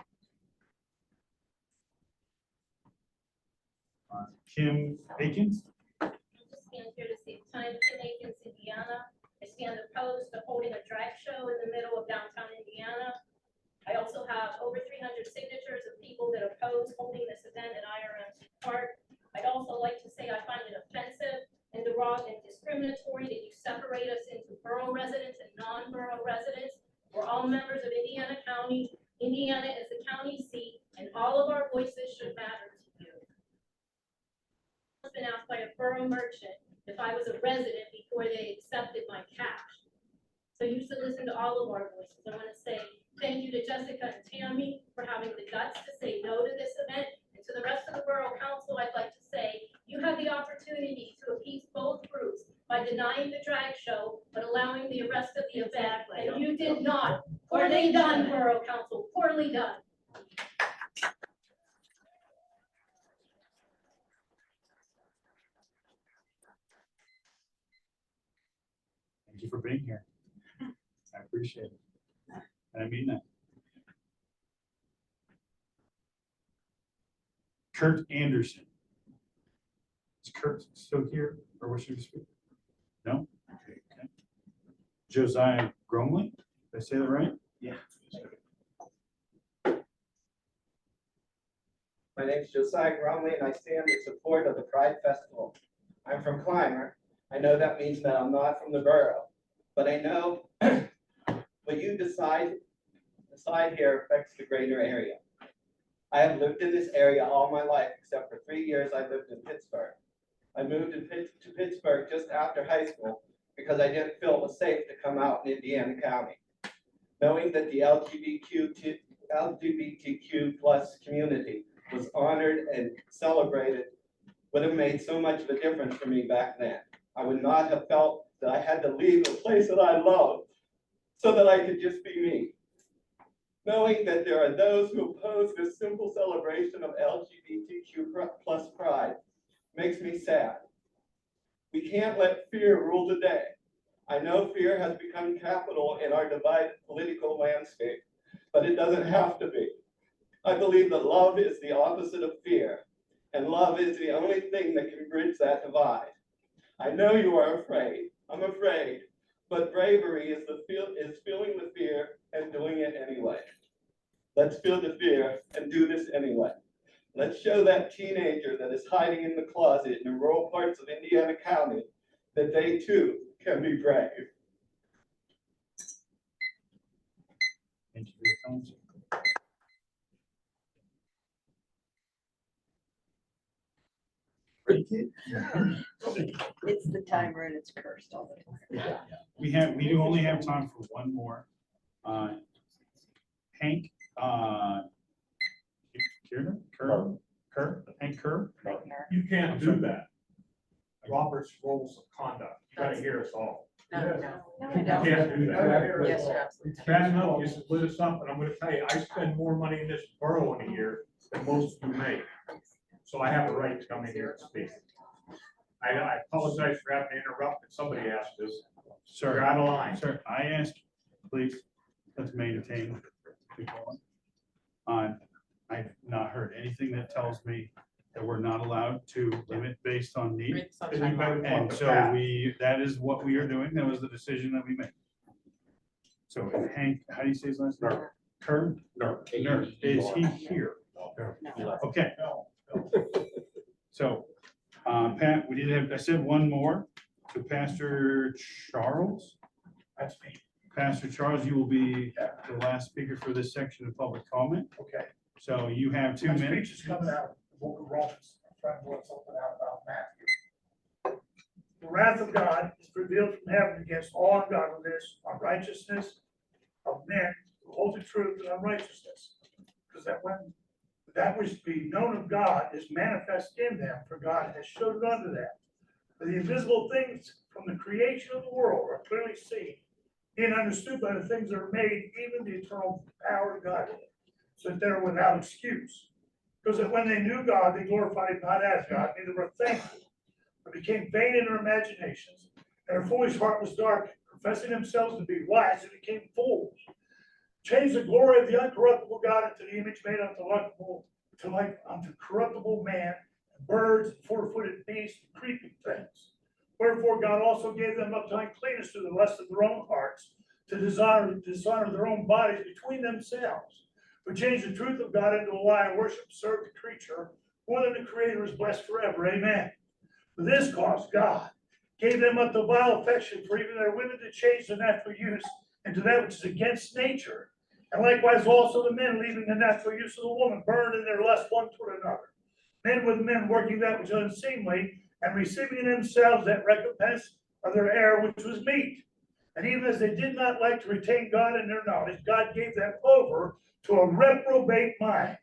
Kim Akins? I'm just stand here to say, time Kim Akins, Indiana. I stand opposed to holding a drag show in the middle of downtown Indiana. I also have over 300 signatures of people that oppose holding this event at IRMC Park. I'd also like to say I find it offensive and derogatory and discriminatory that you separate us into borough residents and non-borough residents. We're all members of Indiana County. Indiana is the county seat, and all of our voices should matter to you. I've been asked by a borough merchant if I was a resident before they accepted my cash. So you should listen to all of our voices. I want to say thank you to Jessica and Tammy for having the guts to say no to this event. And to the rest of the Borough Council, I'd like to say you had the opportunity to appease both groups by denying the drag show, but allowing the rest of the event, and you did not. Poorly done, Borough Council, poorly done. Thank you for being here. I appreciate it. And I mean that. Kurt Anderson. Is Kurt still here, or was she speak? No? Okay. Josiah Gromley, did I say that right? Yeah. My name is Josiah Gromley, and I stand in support of the Pride Festival. I'm from Clymer. I know that means that I'm not from the borough, but I know what you decide here affects the greater area. I have lived in this area all my life, except for 3 years I lived in Pittsburgh. I moved to Pittsburgh just after high school because I didn't feel it was safe to come out in Indiana County. Knowing that the LGBTQ plus community was honored and celebrated would have made so much of a difference for me back then. I would not have felt that I had to leave a place that I loved so that I could just be me. Knowing that there are those who oppose this simple celebration of LGBTQ plus pride makes me sad. We can't let fear rule the day. I know fear has become capital in our divided political landscape, but it doesn't have to be. I believe that love is the opposite of fear, and love is the only thing that can bridge that divide. I know you are afraid. I'm afraid, but bravery is feeling the fear and doing it anyway. Let's feel the fear and do this anyway. Let's show that teenager that is hiding in the closet in the rural parts of Indiana County that they too can be brave. Thank you for your comments. It's the timer and it's cursed all the time. Yeah. We do only have time for one more. Hank, Hank Kerr? You can't do that. Robert's rules of conduct. You gotta hear us all. No, You can't do that. Yes, you're absolutely. Bad enough, you split us up, and I'm gonna tell you, I spend more money in this borough in a year than most of you make. So I have a right to come in here and speak. I apologize for having to interrupt, but somebody asked this. Sir, You're out of line. Sir, I ask, please, let's maintain. I've not heard anything that tells me that we're not allowed to limit based on need. And so that is what we are doing. That was the decision that we made. So if Hank, how do you say his last name? Kerr? No. Is he here? Okay. So, Pat, we did have, I said one more. So Pastor Charles. That's me. Pastor Charles, you will be the last speaker for this section of public comment. Okay. So you have 2 My minutes. speech is coming out of the book of Romans. I'm trying to work something out about Matthew. The wrath of God is revealed from heaven against all ungodliness, unrighteousness of men who hold the truth and unrighteousness. Because that which be known of God is manifest in them, for God has showed it unto them. For the invisible things from the creation of the world are clearly seen, being understood by the things that are made, even the eternal power of God, so that they're without excuse. Because that when they knew God, they glorified him not as God, neither were thankful, but became vain in their imaginations, and their foolish heart was darkened. Professing themselves to be wise, they became fools. Changed the glory of the uncorruptible God into the image made unto corruptible man, and birds, and four-footed beasts, and creeping things. Wherefore God also gave them up to uncleanness through the lust of their own hearts, to dishonor their own bodies between themselves, who changed the truth of God into a lie, and worship, serve the creature more than the Creator is blessed forever. Amen. For this cause God gave them up to vile affection, for even their women to change the natural use into that which is against nature. And likewise also the men, leaving the natural use of the woman, burned in their lust one toward another. Men with men working that which is unseemly, and receiving in themselves that recompense of their error which was meet. And even as they did not like to retain God in their knowledge, God gave them over to a reprobate mind,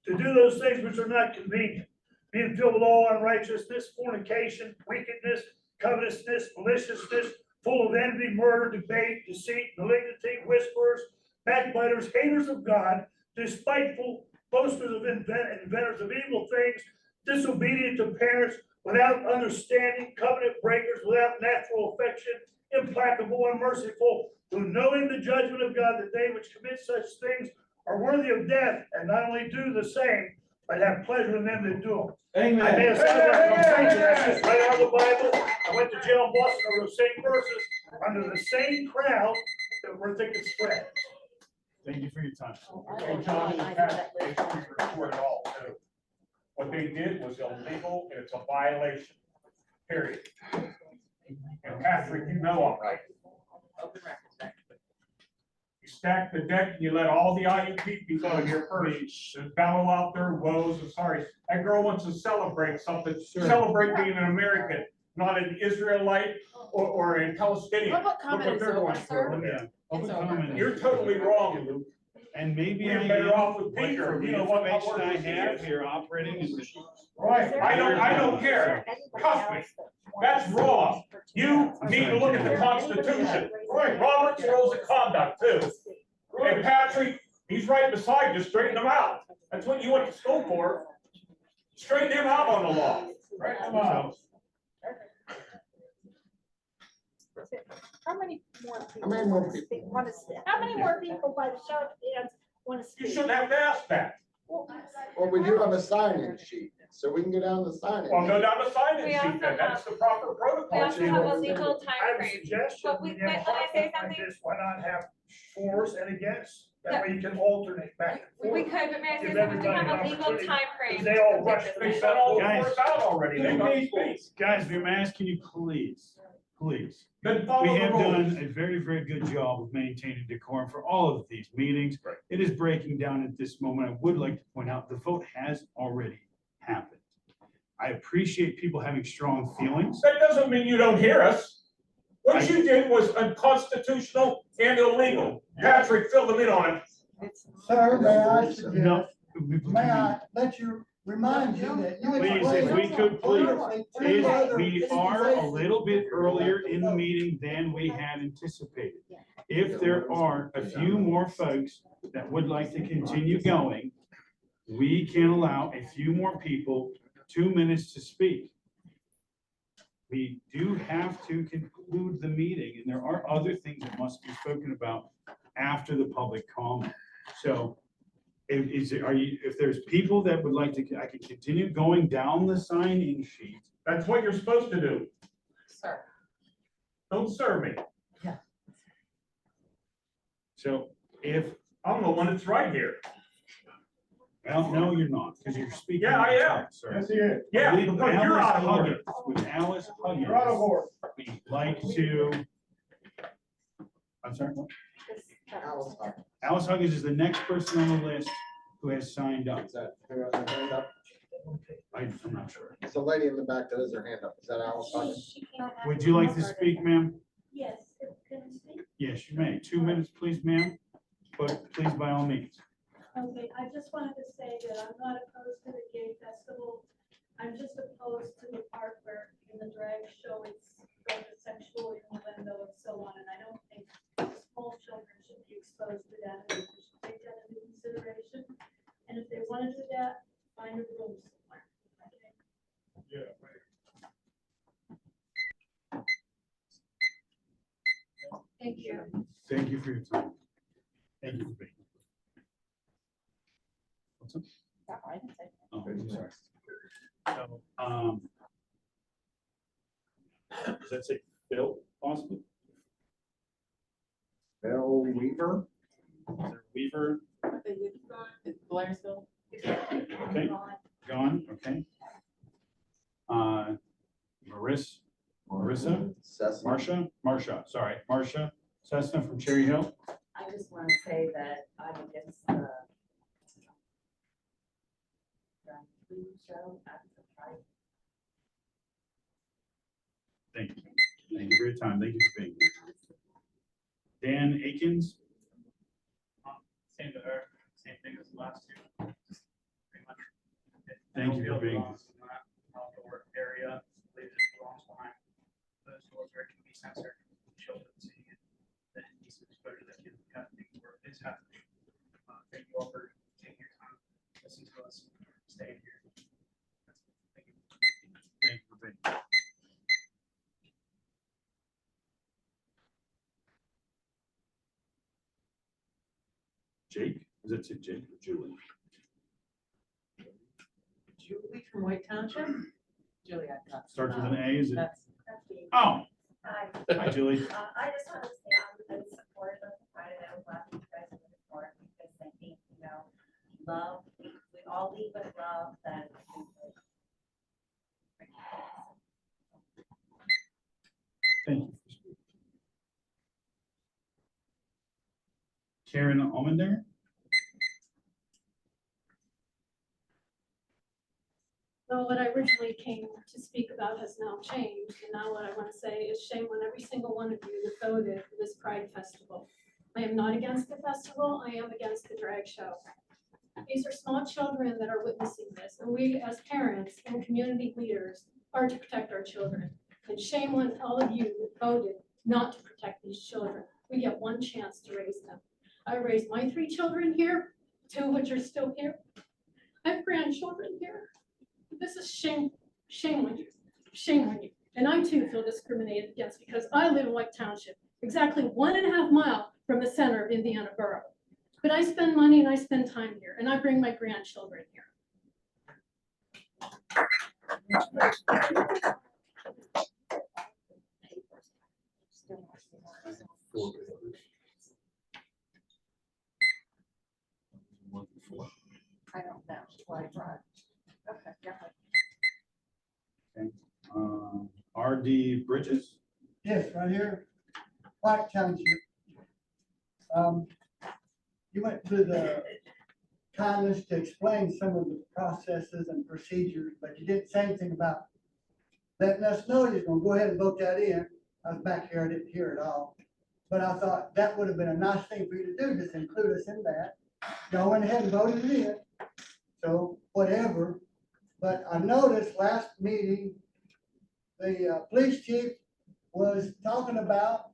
to do those things which are not convenient, being filled with all unrighteousness, fornication, wickedness, covetousness, maliciousness, full of envy, murder, debate, deceit, malignity, whisperers, backbiters, haters of God, despiteful, boasters of inventors of evil things, disobedient to parents, without understanding, covenant breakers, without natural affection, implacable, unmerciful, who knowing the judgment of God, that they which commit such things are worthy of death, and not only do the same, but have pleasure in them that do them. Amen. I may have sounded like I'm preaching, that's just right out of the Bible. I went to jail in Boston over those same verses, under the same crowd that we're thinking spread. Thank you for your time. Hey, John, in the past, they should report it all too. What they did was illegal, and it's a violation, period. And Patrick, you know I'm right. You stack the deck and you let all the IUP people in here first, and battle out their woes and sorry. That girl wants to celebrate something, celebrate being an American, not an Israelite or a Palestinian. Public Look comment what is they're over, going sir. through. Yeah. Public comment. You're totally wrong, Luke. And maybe We're I better am, off with but Peter. from You the know what information I works have is. here operating in the. Right, I don't care. Trust me, that's wrong. You need to look at the Constitution. Right, Robert's rules of conduct too. And Patrick, he's right beside you, straighten him out. That's what you went to school for. Straighten him out on the law. Right, come on. How many more people many more want to speak? How many more people by the show of hands want to speak? You shouldn't have to ask that. Well, we do have a sign-in sheet, so we can go down the sign-in. Well, go down the sign-in We sheet also then. That's the proper We protocol. also have a legal I time have a frame. suggestion, But when we- you have a can I say hot like something? this, why not have fors and against? That way you can alternate back and We forth. could, but may I say Give something? We everybody have a an legal opportunity, time frame. because they all rush. They set all the Guys. force out already. They got space. Guys, I'm asking you, please. Then We follow the have rules. done a very, very good job of maintaining decorum for all of these meetings. It is breaking down at this moment. I would like to point out, the vote has already happened. I appreciate people having strong feelings. That doesn't mean you don't hear us. What you did was unconstitutional and illegal. Patrick, fill them in on it. Sir, may I No. suggest, may I let you remind you that you. Please, if we could, please, Please, we are a little bit earlier in the meeting than we had anticipated. If there are a few more folks that would like to continue going, we can allow a few more people 2 minutes to speak. We do have to conclude the meeting, and there are other things that must be spoken about after the public comment. So if there's people that would like to, I can continue going down the sign-in sheet. That's what you're supposed to do. Sir. Don't serve me. So if, I'm the one that's right here. well, no, you're not, because you're speaking. Yeah, I am. Sir. Yes, he is. Yeah, With because you're Alice out of order. Huggins- With Alice Huggins. You're out of order. We'd like to. I'm sorry, what? Alice Huggins is the next person on the list who has signed up. Is that, who has their hand up? I'm not sure. It's a lady in the back that has her hand up. Is that Alice talking? Would you like to speak, ma'am? Yes, can I speak? Yes, you may. 2 minutes, please, ma'am. But please, by all means. Okay, I just wanted to say that I'm not opposed to the gay festival. I'm just opposed to the part where in the drag show it's going to sexual innuendo and so on. And I don't think small children should be exposed to that. And we should take that into consideration. And if they want to do that, find a room somewhere. Okay? Yeah. Thank you. Thank you for your time. Thank you for being here. What's up? Oh, I'm sorry. So, does that say Bill possibly? Bill Weaver? Is there Weaver? It's Blairsville. Okay, gone, okay. Marissa, Marcia, sorry, Marcia Cessna from Cherry Hill. I just want to say that I'm against the food show at the price. Thank you. Thank you for your time. Thank you for being here. Dan Akins. Same to her, same thing as the last two. Pretty much. Thank you for being here. Outdoor area, leaves it belongs behind those doors where it can be censored, children seeing it, the indecent exposure that can kind of things where it is happening. Thank you all for taking your time, listening to us, staying here. Thank you. Thank you for being here. Jake, is it Jake or Julie? Julie from White Township? Julie, I thought. Starts with an A, is it? That's- Oh, Hi. hi, Julie. I just wanted to say I'm in support of the Friday. I was glad you guys were for it because I think, love, we all lead with love, that. Thank you. Karen Almander. Well, what I originally came to speak about has now changed, and now what I want to say is shame on every single one of you that voted for this Pride Festival. I am not against the festival, I am against the drag show. These are small children that are witnessing this, and we as parents and community leaders are to protect our children. And shame on all of you that voted not to protect these children. We get one chance to raise them. I raised my 3 children here, 2 which are still here. I have grandchildren here. This is shame on you, shame on you. And I too feel discriminated against because I live in White Township, exactly 1.5 miles from the center of Indiana Borough. But I spend money and I spend time here, and I bring my grandchildren here. I don't know, why I brought. Okay, go ahead. Okay. R.D. Bridges. Yes, right here, White Township. You went through the kindness to explain some of the processes and procedures, but you didn't say anything about letting us know you're gonna go ahead and vote that in. I was back here, I didn't hear it all, but I thought that would have been a nice thing for you to do, just include us in that. Y'all went ahead and voted it in, so whatever. But I noticed last meeting, the police chief was talking about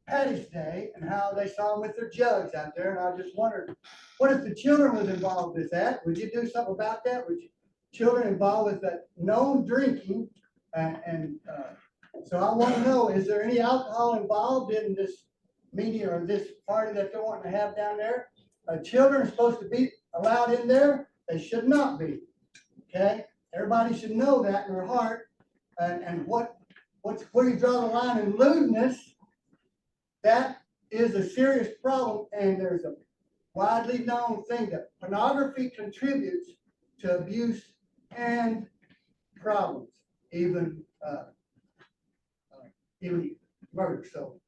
Patty's Day and how they saw them with their jugs out there, and I just wondered, what if the children was involved with that? Would you do something about that? Would you, children involved with that known drinking? So I want to know, is there any alcohol involved in this meeting or this party that they're wanting to have down there? Children are supposed to be allowed in there. They should not be. Okay, everybody should know that in their heart. And where you draw the line in lewdness, that is a serious problem. And there's a widely known thing that pornography contributes to abuse and problems, even murder. So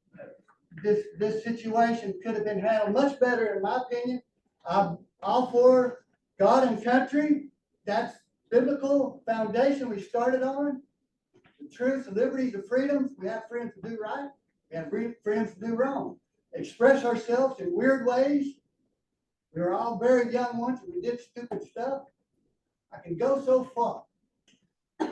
this situation could have been handled much better, in my opinion. I'm all for God and country, that's biblical foundation we started on. The truths, the liberties, the freedoms, we have freedom to do right, we have freedom to do wrong. Express ourselves in weird ways. We were all very young once and we did stupid stuff. I can go so far.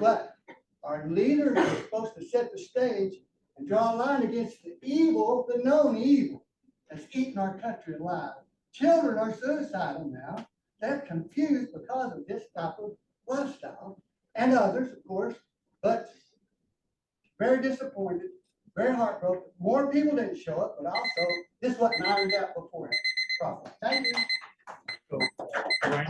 But our leaders are supposed to set the stage and draw a line against the evil, the known evil that's eating our country alive. Children are suicidal now. They're confused because of this type of lifestyle, and others, of course, but very disappointed, very heartbroken. More people didn't show up, but also this wasn't ironed out beforehand. Thank you. So, Brian,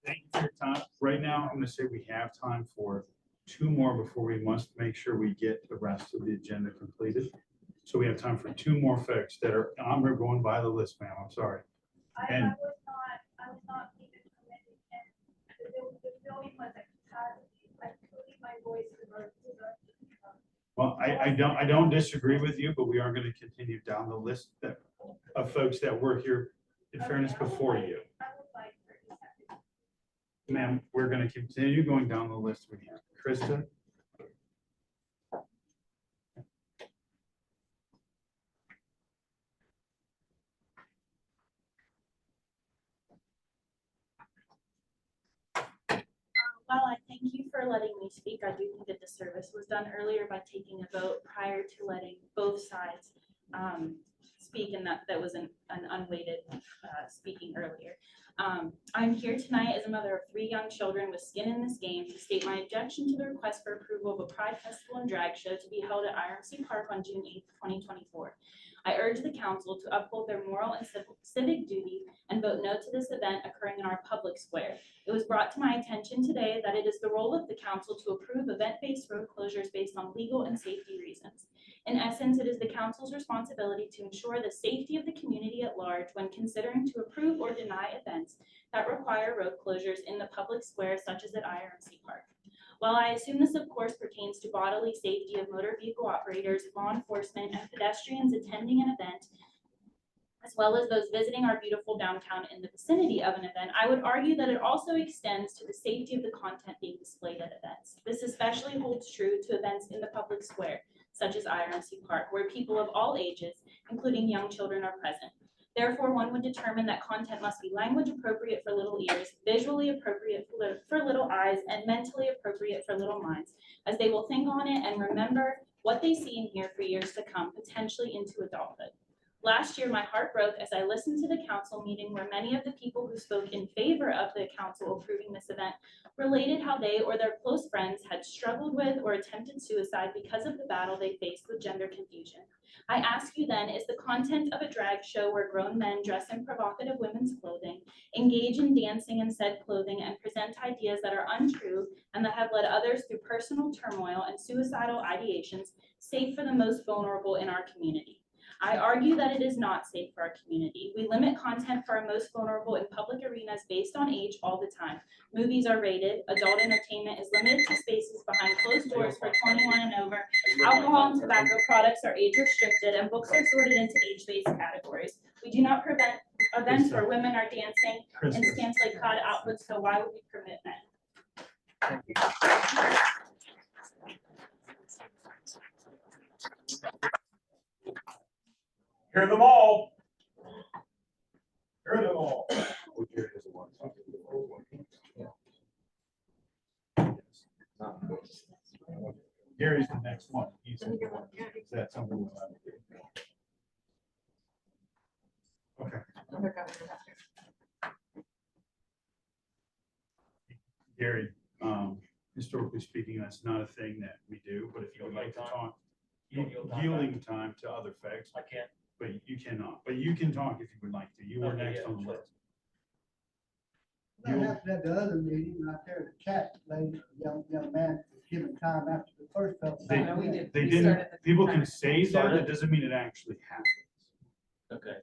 thank you for your time. Right now, I'm gonna say we have time for 2 more before we must make sure we get the rest of the agenda completed. So we have time for 2 more folks that are, I'm going by the list, ma'am, I'm sorry. I And was not even committed, and the building was at capacity, including my voice. well, I don't disagree with you, but we are gonna continue down the list of folks that were here in fairness before you. I would like 30 seconds. Ma'am, we're gonna continue going down the list we have. Krista? While I thank you for letting me speak, I do think a disservice was done earlier by taking a vote prior to letting both sides speak, and that was an unweighted speaking earlier. I'm here tonight as a mother of 3 young children with skin in this game to state my objection to the request for approval of a Pride Festival and Drag Show to be held at IRMC Park on June 8th, 2024. I urge the council to uphold their moral and civic duty and vote no to this event occurring in our public square. It was brought to my attention today that it is the role of the council to approve event-based road closures based on legal and safety reasons. In essence, it is the council's responsibility to ensure the safety of the community at large when considering to approve or deny events that require road closures in the public square, such as at IRMC Park. While I assume this, of course, pertains to bodily safety of motor vehicle operators, law enforcement, and pedestrians attending an event, as well as those visiting our beautiful downtown in the vicinity of an event, I would argue that it also extends to the safety of the content being displayed at events. This especially holds true to events in the public square, such as IRMC Park, where people of all ages, including young children, are present. Therefore, one would determine that content must be language appropriate for little ears, visually appropriate for little eyes, and mentally appropriate for little minds, as they will think on it and remember what they see and hear for years to come, potentially into adulthood. Last year, my heart broke as I listened to the council meeting where many of the people who spoke in favor of the council approving this event related how they or their close friends had struggled with or attempted suicide because of the battle they faced with gender confusion. I ask you then, is the content of a drag show where grown men dress in provocative women's clothing, engage in dancing in said clothing, and present ideas that are untrue and that have led others through personal turmoil and suicidal ideations safe for the most vulnerable in our community? I argue that it is not safe for our community. We limit content for our most vulnerable in public arenas based on age all the time. Movies are rated, adult entertainment is limited to spaces behind closed doors for 21 and over, alcohol and tobacco products are age restricted, and books are sorted into age-based categories. We do not prevent events where women are dancing in scantily clad outfits, so why would we permit men? Hear them all. Hear them all. Gary's the next one. Is that something? We'll have to do? Okay. Gary, historically speaking, that's not a thing that we do, but if you would like to talk, yielding time to other folks. I can't. But you cannot, but you can talk if you would like to. You were next on the list. That happened at the other meeting right there, the cat lady, young man was given time after the first felt. They didn't, people can say that, it doesn't mean it actually happens. Okay.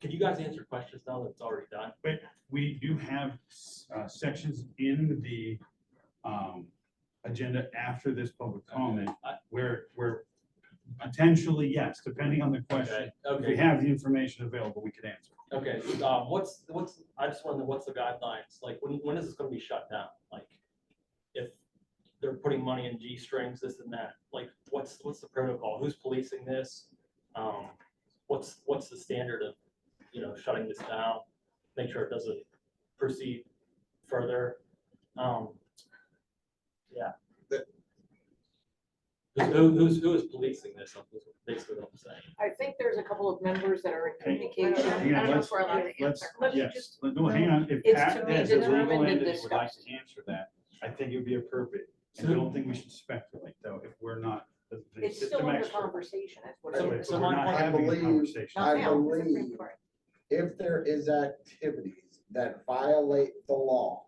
Can you guys answer questions now that it's already done? But we do have sections in the agenda after this public comment where Potentially, yes, depending on the question. If we Okay, have the information available, we could answer. okay, I just want to know, what's the guidelines, like, when is this gonna be shut down? Like, if they're putting money in G strings, this and that, like, what's the protocol? Who's policing this? What's the standard of, shutting this down? Make sure it doesn't proceed further. Yeah. Who is policing this? Is basically what I'm saying. I think there's a couple of members that are in communication. Yeah, I don't know let's, if we're allowed to let's, answer. yes, no, hang on, if It's Pat to be has a legal determined and entity would like discussed. to answer that, I think it would be appropriate. I don't think we should speculate, though, if we're not the It's still system under expert. conversation, that's what So it if is. we're not I having a believe- conversation. Not I now. believe if there is activities that violate the law,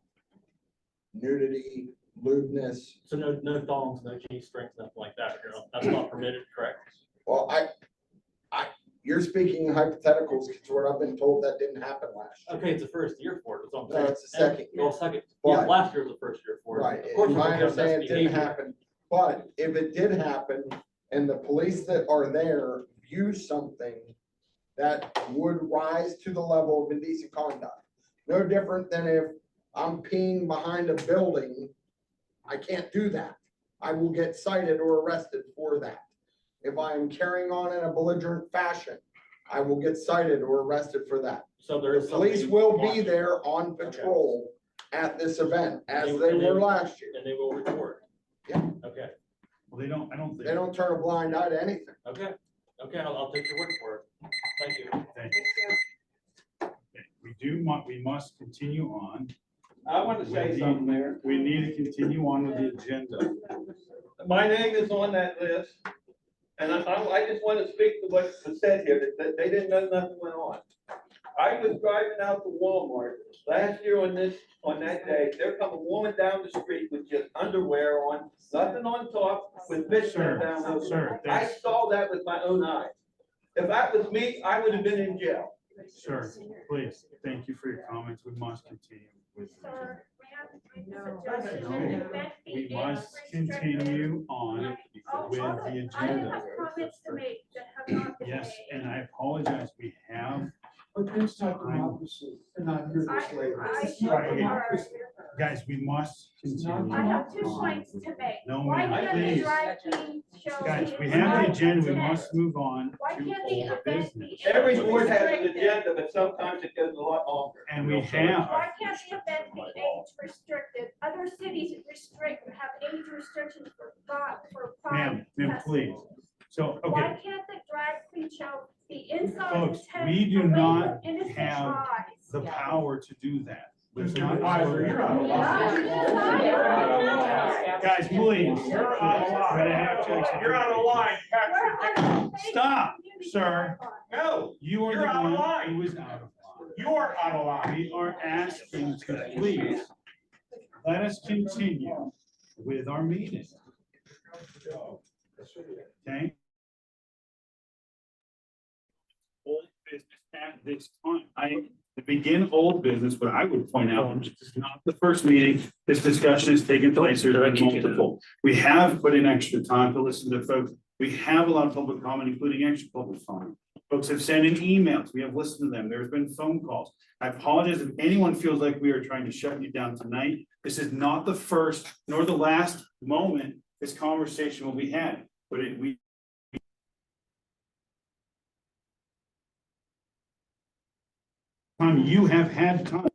nudity, lewdness, So no thongs, no G strings, nothing like that, that's not permitted, correct? well, you're speaking hypotheticals because what I've been told that didn't happen last year. Okay, it's the first year for it, that's what I'm No, saying. it's the second Well, second, yeah, But- last year was the first year for it. Right, Of course, and we're I looking at understand it best didn't behavior. happen, but if it did happen and the police that are there view something that would rise to the level of indecent conduct, no different than if I'm peeing behind a building, I can't do that. I will get cited or arrested for that. If I am carrying on in a belligerent fashion, I will get cited or arrested for that. So there The is police something will be watching. there on patrol at this event, as And they and were last year. And they will report. Yeah. Okay, Well, I don't think. They don't turn a blind eye to anything. okay, I'll take your word for it. Thank you. Thank you. We must continue on. I want to say something there. We need to continue on with the agenda. My name is on that list, and I just want to speak to what was said here, that they didn't know nothing went on. I was driving out to Walmart last year on that day, there come a woman down the street with just underwear on, nothing on top, with fishnet down over. Sir, I that's- saw that with my own eyes. If that was me, I would have been in jail. Sir, please, thank you for your comments. We must continue with. the agenda. Sir, may I make a suggestion? An event We be must age restricted? continue on Oh, with hold the on. I agenda. have comments to make that have not been made. Yes, and I apologize. We have. But please talk democracy and not hear this later. Guys, we must continue. I have 2 on points with- to make. No, Why ma'am, can't the please. drive queen show? Guys, be we have the agenda. We today? must move on Why to can't the old event business. be Every age board has an restricted? agenda, but sometimes it goes a lot longer. And we Why have, can't the event be age restricted? Other cities have age restrictions for pride. ma'am, please. So, Why okay, can't the drag queen show be inside folks, the tent? we do away not from innocent have eyes? the power to do that. There's Mr. not. Advisor, you're out of line. Guys, please. You're out of line. You're out of line, Patrick. Stop, sir. No, You are You're the out of one line. who is out of line. You're out of line. We are asking to please let us continue with our meeting. Okay? Old business at this time. To begin old business, what I would point out, this is not the first meeting, this discussion is taking place, there's been multiple. We have put in extra time to listen to folks. We have a lot of public comment, including extra public comment. Folks have sent in emails, we have listened to them, there's been phone calls. I apologize if anyone feels like we are trying to shut you down tonight. This is not the first nor the last moment this conversation will be had, but you have had time.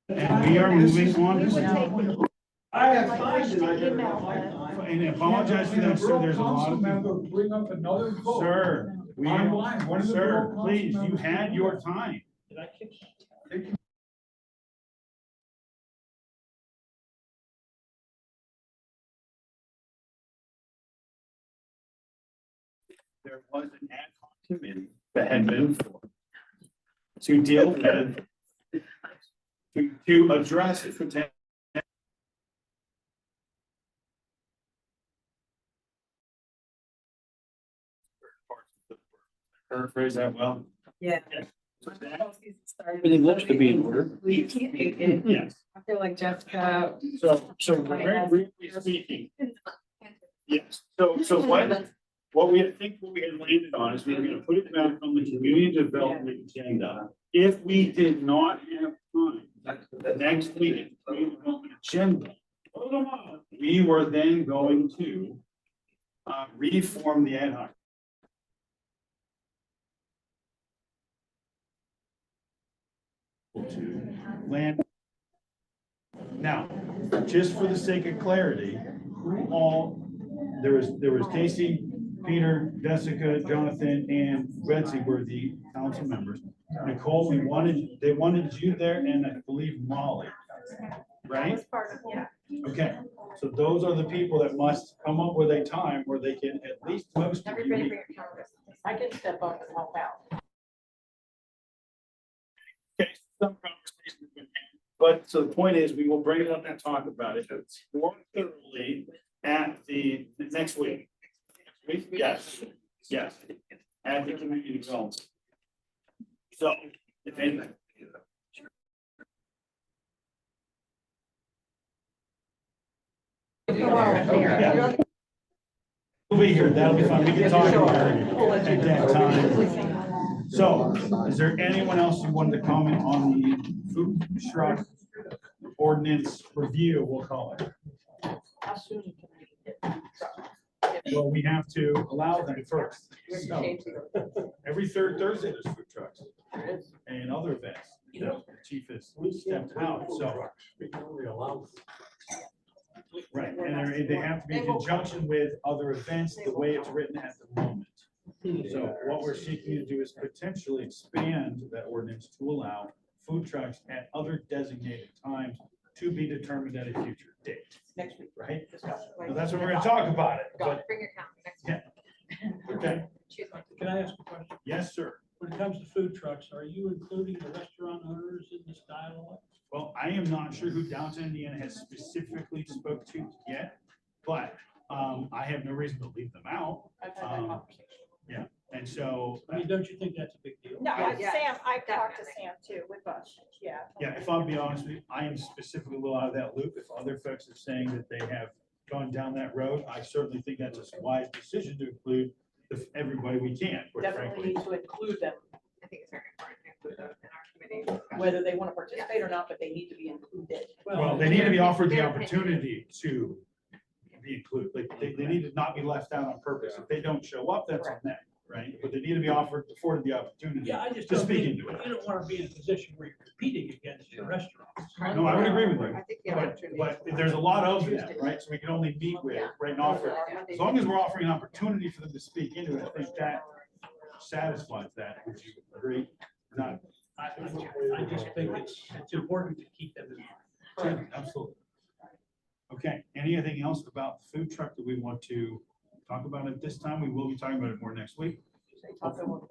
And we are moving on. I have signed it, I didn't have my time. And apologize for that, sir, there's a lot of people. Bring up another vote. Sir, Online, what is the sir, borough please, council you member had doing? your time. There was an ad hoc committee that had been formed to deal with, to address potential. Paraphrase that well. Yeah. Everything looks to be in order. Yes. I feel like Jessica. So very briefly speaking. Yes, so what, what we, I think what we had landed on is we were gonna put it back on the community development agenda. If we did not have time, the next week, community development agenda, we were then going to reform the ad hoc. To land. Now, just for the sake of clarity, there was Casey, Peter, Jessica, Jonathan, and Betsy were the council members. Nicole, they wanted you there, and I believe Molly, right? Okay, so those are the people that must come up with a time where they can at least most of you meet. I can step up and help out. Okay, some conversations have been had, but so the point is, we will bring it up and talk about it more thoroughly at the next week. Yes, yes, at the community development. So, if anything. Yeah. We'll be here, that'll be fun, we can talk about it at that time. So, is there anyone else who wanted to comment on the food truck ordinance review, we'll call it? How soon can we get? Well, we have to allow them first. So, every third Thursday, there's food trucks and other events. The chief has stepped out, so. Right, and they have to be in conjunction with other events, the way it's written at the moment. So what we're seeking to do is potentially expand that ordinance to allow food trucks at other designated times to be determined at a future date. Next week. Right? Well, that's what we're gonna talk about it. But, Bring your calendar next yeah. Okay, Choose one. Can I ask a question? yes, sir. When it comes to food trucks, are you including the restaurant owners in this dialogue? Well, I am not sure who Downtown Indiana has specifically spoke to yet, but I have no reason to leave them out. I've had that conversation. Yeah, and so. I mean, don't you think that's a big deal? No, Yeah. Sam, I've talked to Sam too with us, yeah. Yeah, if I'll be honest with you, I am specifically a little out of that loop. If other folks are saying that they have gone down that road, I certainly think that's a wise decision to include everybody we can, quite Definitely frankly. need to include them, I think it's very important to include those in our committee. whether they want to participate or not, but they need to be included. Well, they need to be offered the opportunity to be included. Like, they need to not be left out on purpose. If they don't show up, that's on them, right? But they need to be afforded the opportunity Yeah, I just to don't speak think, into it. you don't want to be in a position where you're competing against the restaurants. No, I would agree with you. I think the But, opportunity. but there's a lot of them, right? So we can only meet with, right, and offer. As long as we're offering an opportunity for them to speak into it, I think that satisfies that. Would you agree? Not. I just think it's important to keep them in mind. Sure, absolutely. Okay, anything else about the food truck that we want to talk about at this time? We will be talking about it more next week. Talk about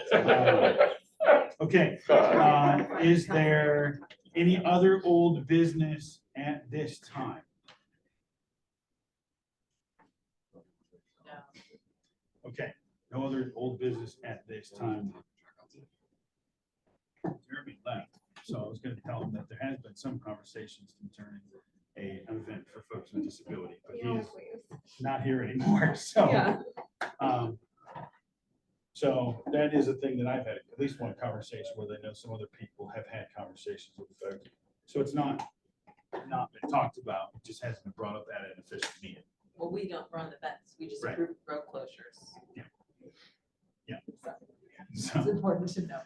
it. Okay, is there any other old business at this time? Okay, no other old business at this time. Jeremy left, so I was gonna tell him that there has been some conversations concerning an event for folks with disability, but he's not here anymore, so. So that is a thing that I've had at least one conversation where they know some other people have had conversations with folks. So it's not been talked about, it just hasn't been brought up at an official meeting. Well, we don't run events, we just Right. approve road closures. Yeah. Yeah. It's So. important to know.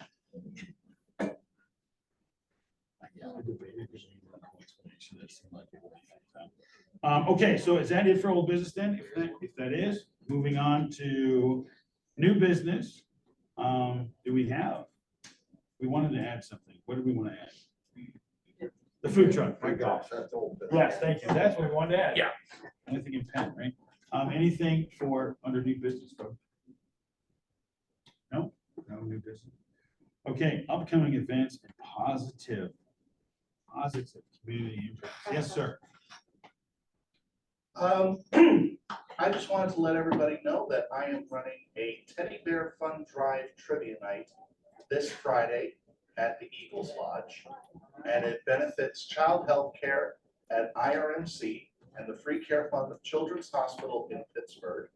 Okay, so is that it for old business then? If that is, moving on to new business. Do we have? We wanted to add something. What do we want to add? The food truck. My gosh, that's old. Yes, thank you. That's what we wanted to add. Yeah. Anything in pen, right? Anything for under new business, folks? No, no new business. Okay, upcoming events and positive community impact. Yes, sir. I just wanted to let everybody know that I am running a Teddy Bear Fun Drive Trivia Night this Friday at the Eagles Lodge. And it benefits child health care at IRMC. and the Free Care Fund of Children's Hospital in Pittsburgh.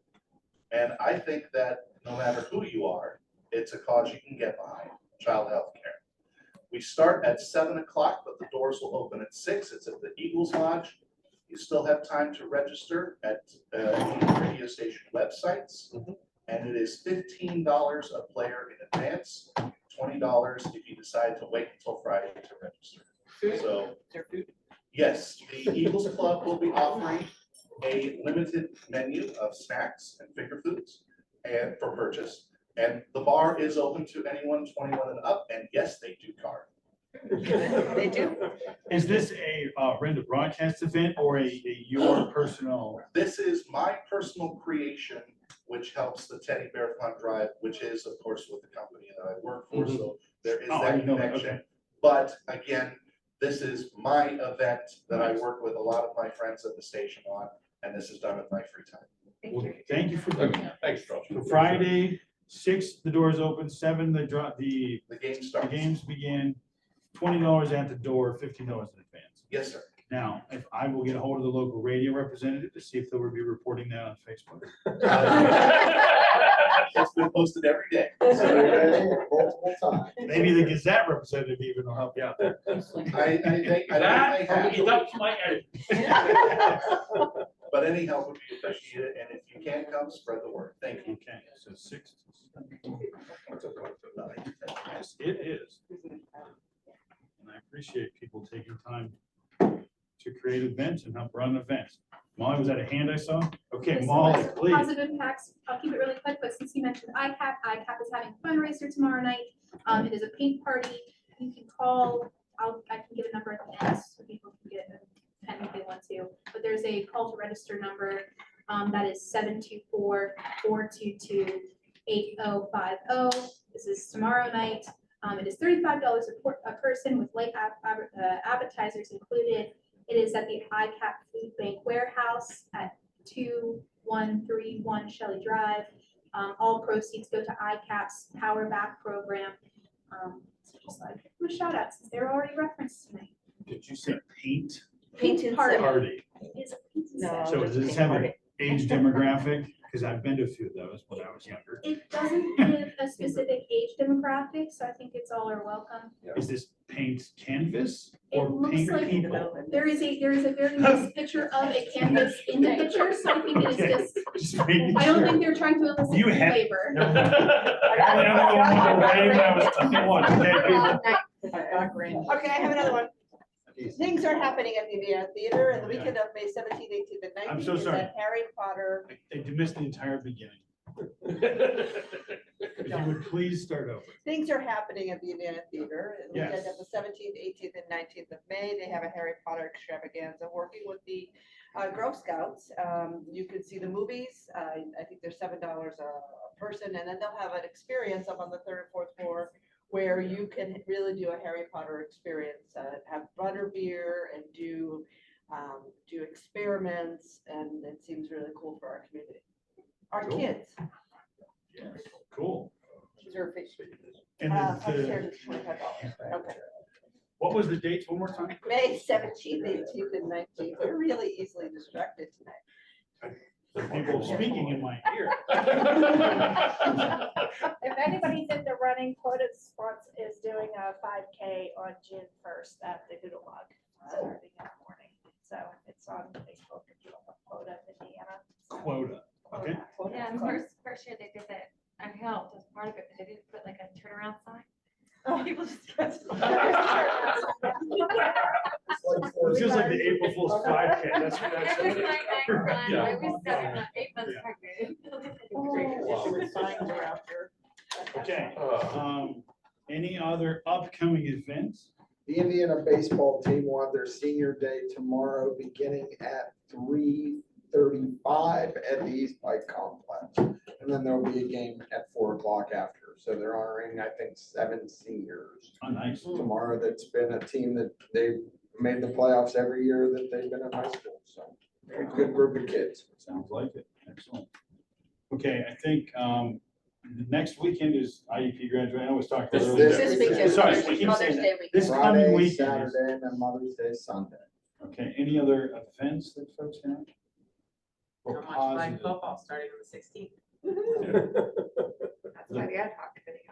And I think that no matter who you are, it's a cause you can get behind, child health care. We start at 7 o'clock, but the doors will open at 6. It's at the Eagles Lodge. You still have time to register at the radio station websites. And it is $15 a player in advance, $20 if you decide to wait until Friday to register. So, yes, the Eagles Club will be offering a limited menu of snacks and finger foods and for purchase. And the bar is open to anyone 21 and up, and yes, they do card. They do. Is this a random broadcast event or your personal? This is my personal creation, which helps the Teddy Bear Fund Drive, which is, of course, with the company that I work for, so there is that connection. But again, this is my event that I work with a lot of my friends at the station on, and this is done in my free time. Well, thank you for doing that. Thanks, Charles. So Friday, 6, the doors open, 7, the game starts. The games begin, $20 at the door, $15 in advance. Yes, sir. Now, if I will get a hold of the local radio representative to see if they will be reporting that on Facebook. It's been posted every day. Multiple times. Maybe the Gazette representative even will help you out there. I think That, have. it's up to my edit. But any help would be appreciated, and if you can come, spread the word. Thank you. Okay, so 6. Yes, it is. And I appreciate people taking time to create events and help run events. Molly, was that a hand I saw? Okay, Molly, please. Positive impacts, I'll keep it really quick, but since you mentioned ICAP is having a fundraiser tomorrow night. It is a paint party. You can call, I can give a number at the end so people can get a pen if they want to. But there's a call to register number that is 724-422-8050. This is tomorrow night. It is $35 a person with light appetizers included. It is at the ICAP Food Bank Warehouse at 2131 Shelley Drive. All proceeds go to ICAP's Power Back program. So just like a shout out since they're already referenced tonight. Did you say paint? Paint party. Party. Is a paint No. So does this have an age demographic? Because I've been to a few of those when I was younger. It doesn't give a specific age demographic, so I think it's all are welcome. Is this paint canvas It or looks paint like people? there is a very nice picture of a canvas in the picture, so I think it is Okay. just, Just making I don't sure. think they're trying to elicit You a have- waiver. Never mind. Okay, I have another one. Things are happening at the Indiana Theater and the weekend of May 17th, 18th, and 19th. I'm so is sorry. at Harry Potter. I missed the entire beginning. If you would please start over. Things are happening at the Indiana Theater. The weekend Yes. of the 17th, 18th, and 19th of May, they have a Harry Potter extravaganza working with the Girl Scouts. You can see the movies. I think they're $7 a person, and then they'll have an experience up on the 3rd and 4th floor where you can really do a Harry Potter experience, have butter beer and do experiments, and it seems really cool for our community. Our Cool. kids. Yes, cool. And Upstairs is $25. Okay. what was the dates one more time? May 17th, 18th, and 19th. We're really easily distracted tonight. People speaking in my ear. If anybody's into running, Quoted Sports is doing a 5K on June 1st at the Doodle Log, starting in the morning. So it's on Facebook if you don't want Quota, Indiana. Quota, okay. Yeah, and first year they did that, I helped as part of it, but they didn't put like a turnaround sign. People just got. It's just like the April Fool's 5K, that's what that's. It was like that, Yeah. I was 8 months pregnant. Okay, any other upcoming events? The Indiana baseball team will have their senior day tomorrow, beginning at 3:35 at the East Pike Complex. And then there'll be a game at 4 o'clock after. So they're honoring, I think, 7 seniors. Oh, nice. Tomorrow, that's been a team that they've made the playoffs every year that they've been in high school. So a good group of kids. Sounds like it. Excellent. Okay, I think the next weekend is IEP graduation. I always talk about This earlier. weekend. Sorry, Mother's I keep Day saying that. weekend. This coming Friday, weekend. Saturday, and then Mother's Day, Sunday. Okay, any other events that folks have? Or Not much flag positive? football starting on the 16th. That's why the ad hoc committee.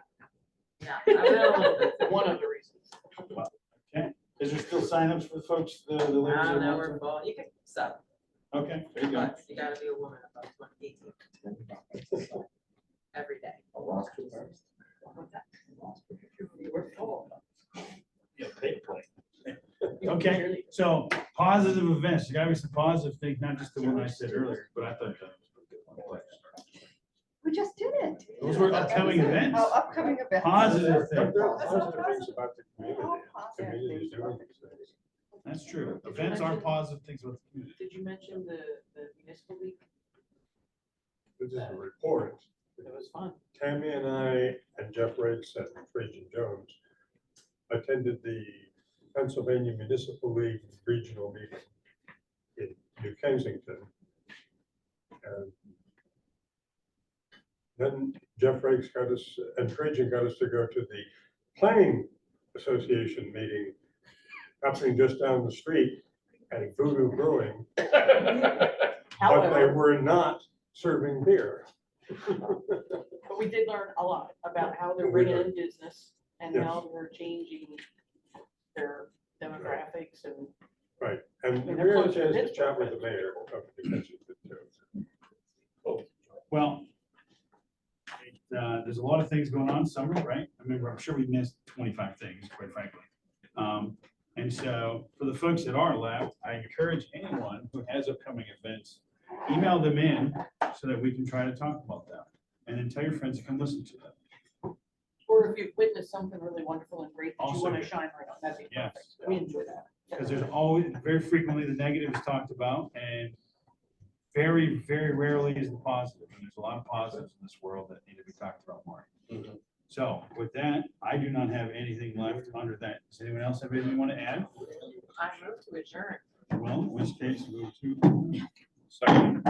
Yeah, I will. One of the reasons. Okay, is there still signups for the folks, the ladies? that Now want we're to? full. You can sub, Okay, there you go. but you gotta be a woman above 18 every day. What's that? We're full. Yeah, they play. Okay, so positive events, there gotta be some positive things, not just the one I said earlier, but I thought that was a good one. We just did it. Those were upcoming events. Oh, upcoming events. Positive things. Positive things about the community doing these things. That's true. Events are positive things with the community. Did you mention the municipal league? This is a report. It was fun. Tammy and I and Jeff Rakes and Trajan Jones attended the Pennsylvania Municipal League Regional Meeting in New Kensington. And then Jeff Rakes got us, and Trajan got us to go to the Planning Association meeting happening just down the street at Voodoo Brewing. But they were not serving beer. But we did learn a lot about how they're bringing in business and how they're changing their demographics and. Right, and we And had a they're chance closer to to chat with Pittsburgh. the mayor of New Kensington too. Well, there's a lot of things going on summer, right? I remember, I'm sure we missed 25 things, quite frankly. And so for the folks that are left, I encourage anyone who has upcoming events, email them in so that we can try to talk about them. And then tell your friends to come listen to them. Or if you've witnessed something really wonderful and great that you Also want to good. shine light on, that'd be Yes. perfect. We enjoy that. Because there's always, very frequently, the negative is talked about, and very, very rarely is the positive. And there's a lot of positives in this world that need to be talked about more. So with that, I do not have anything left under that. Does anyone else have anything you want to add? I move to adjourn. Well, in which case, move to second.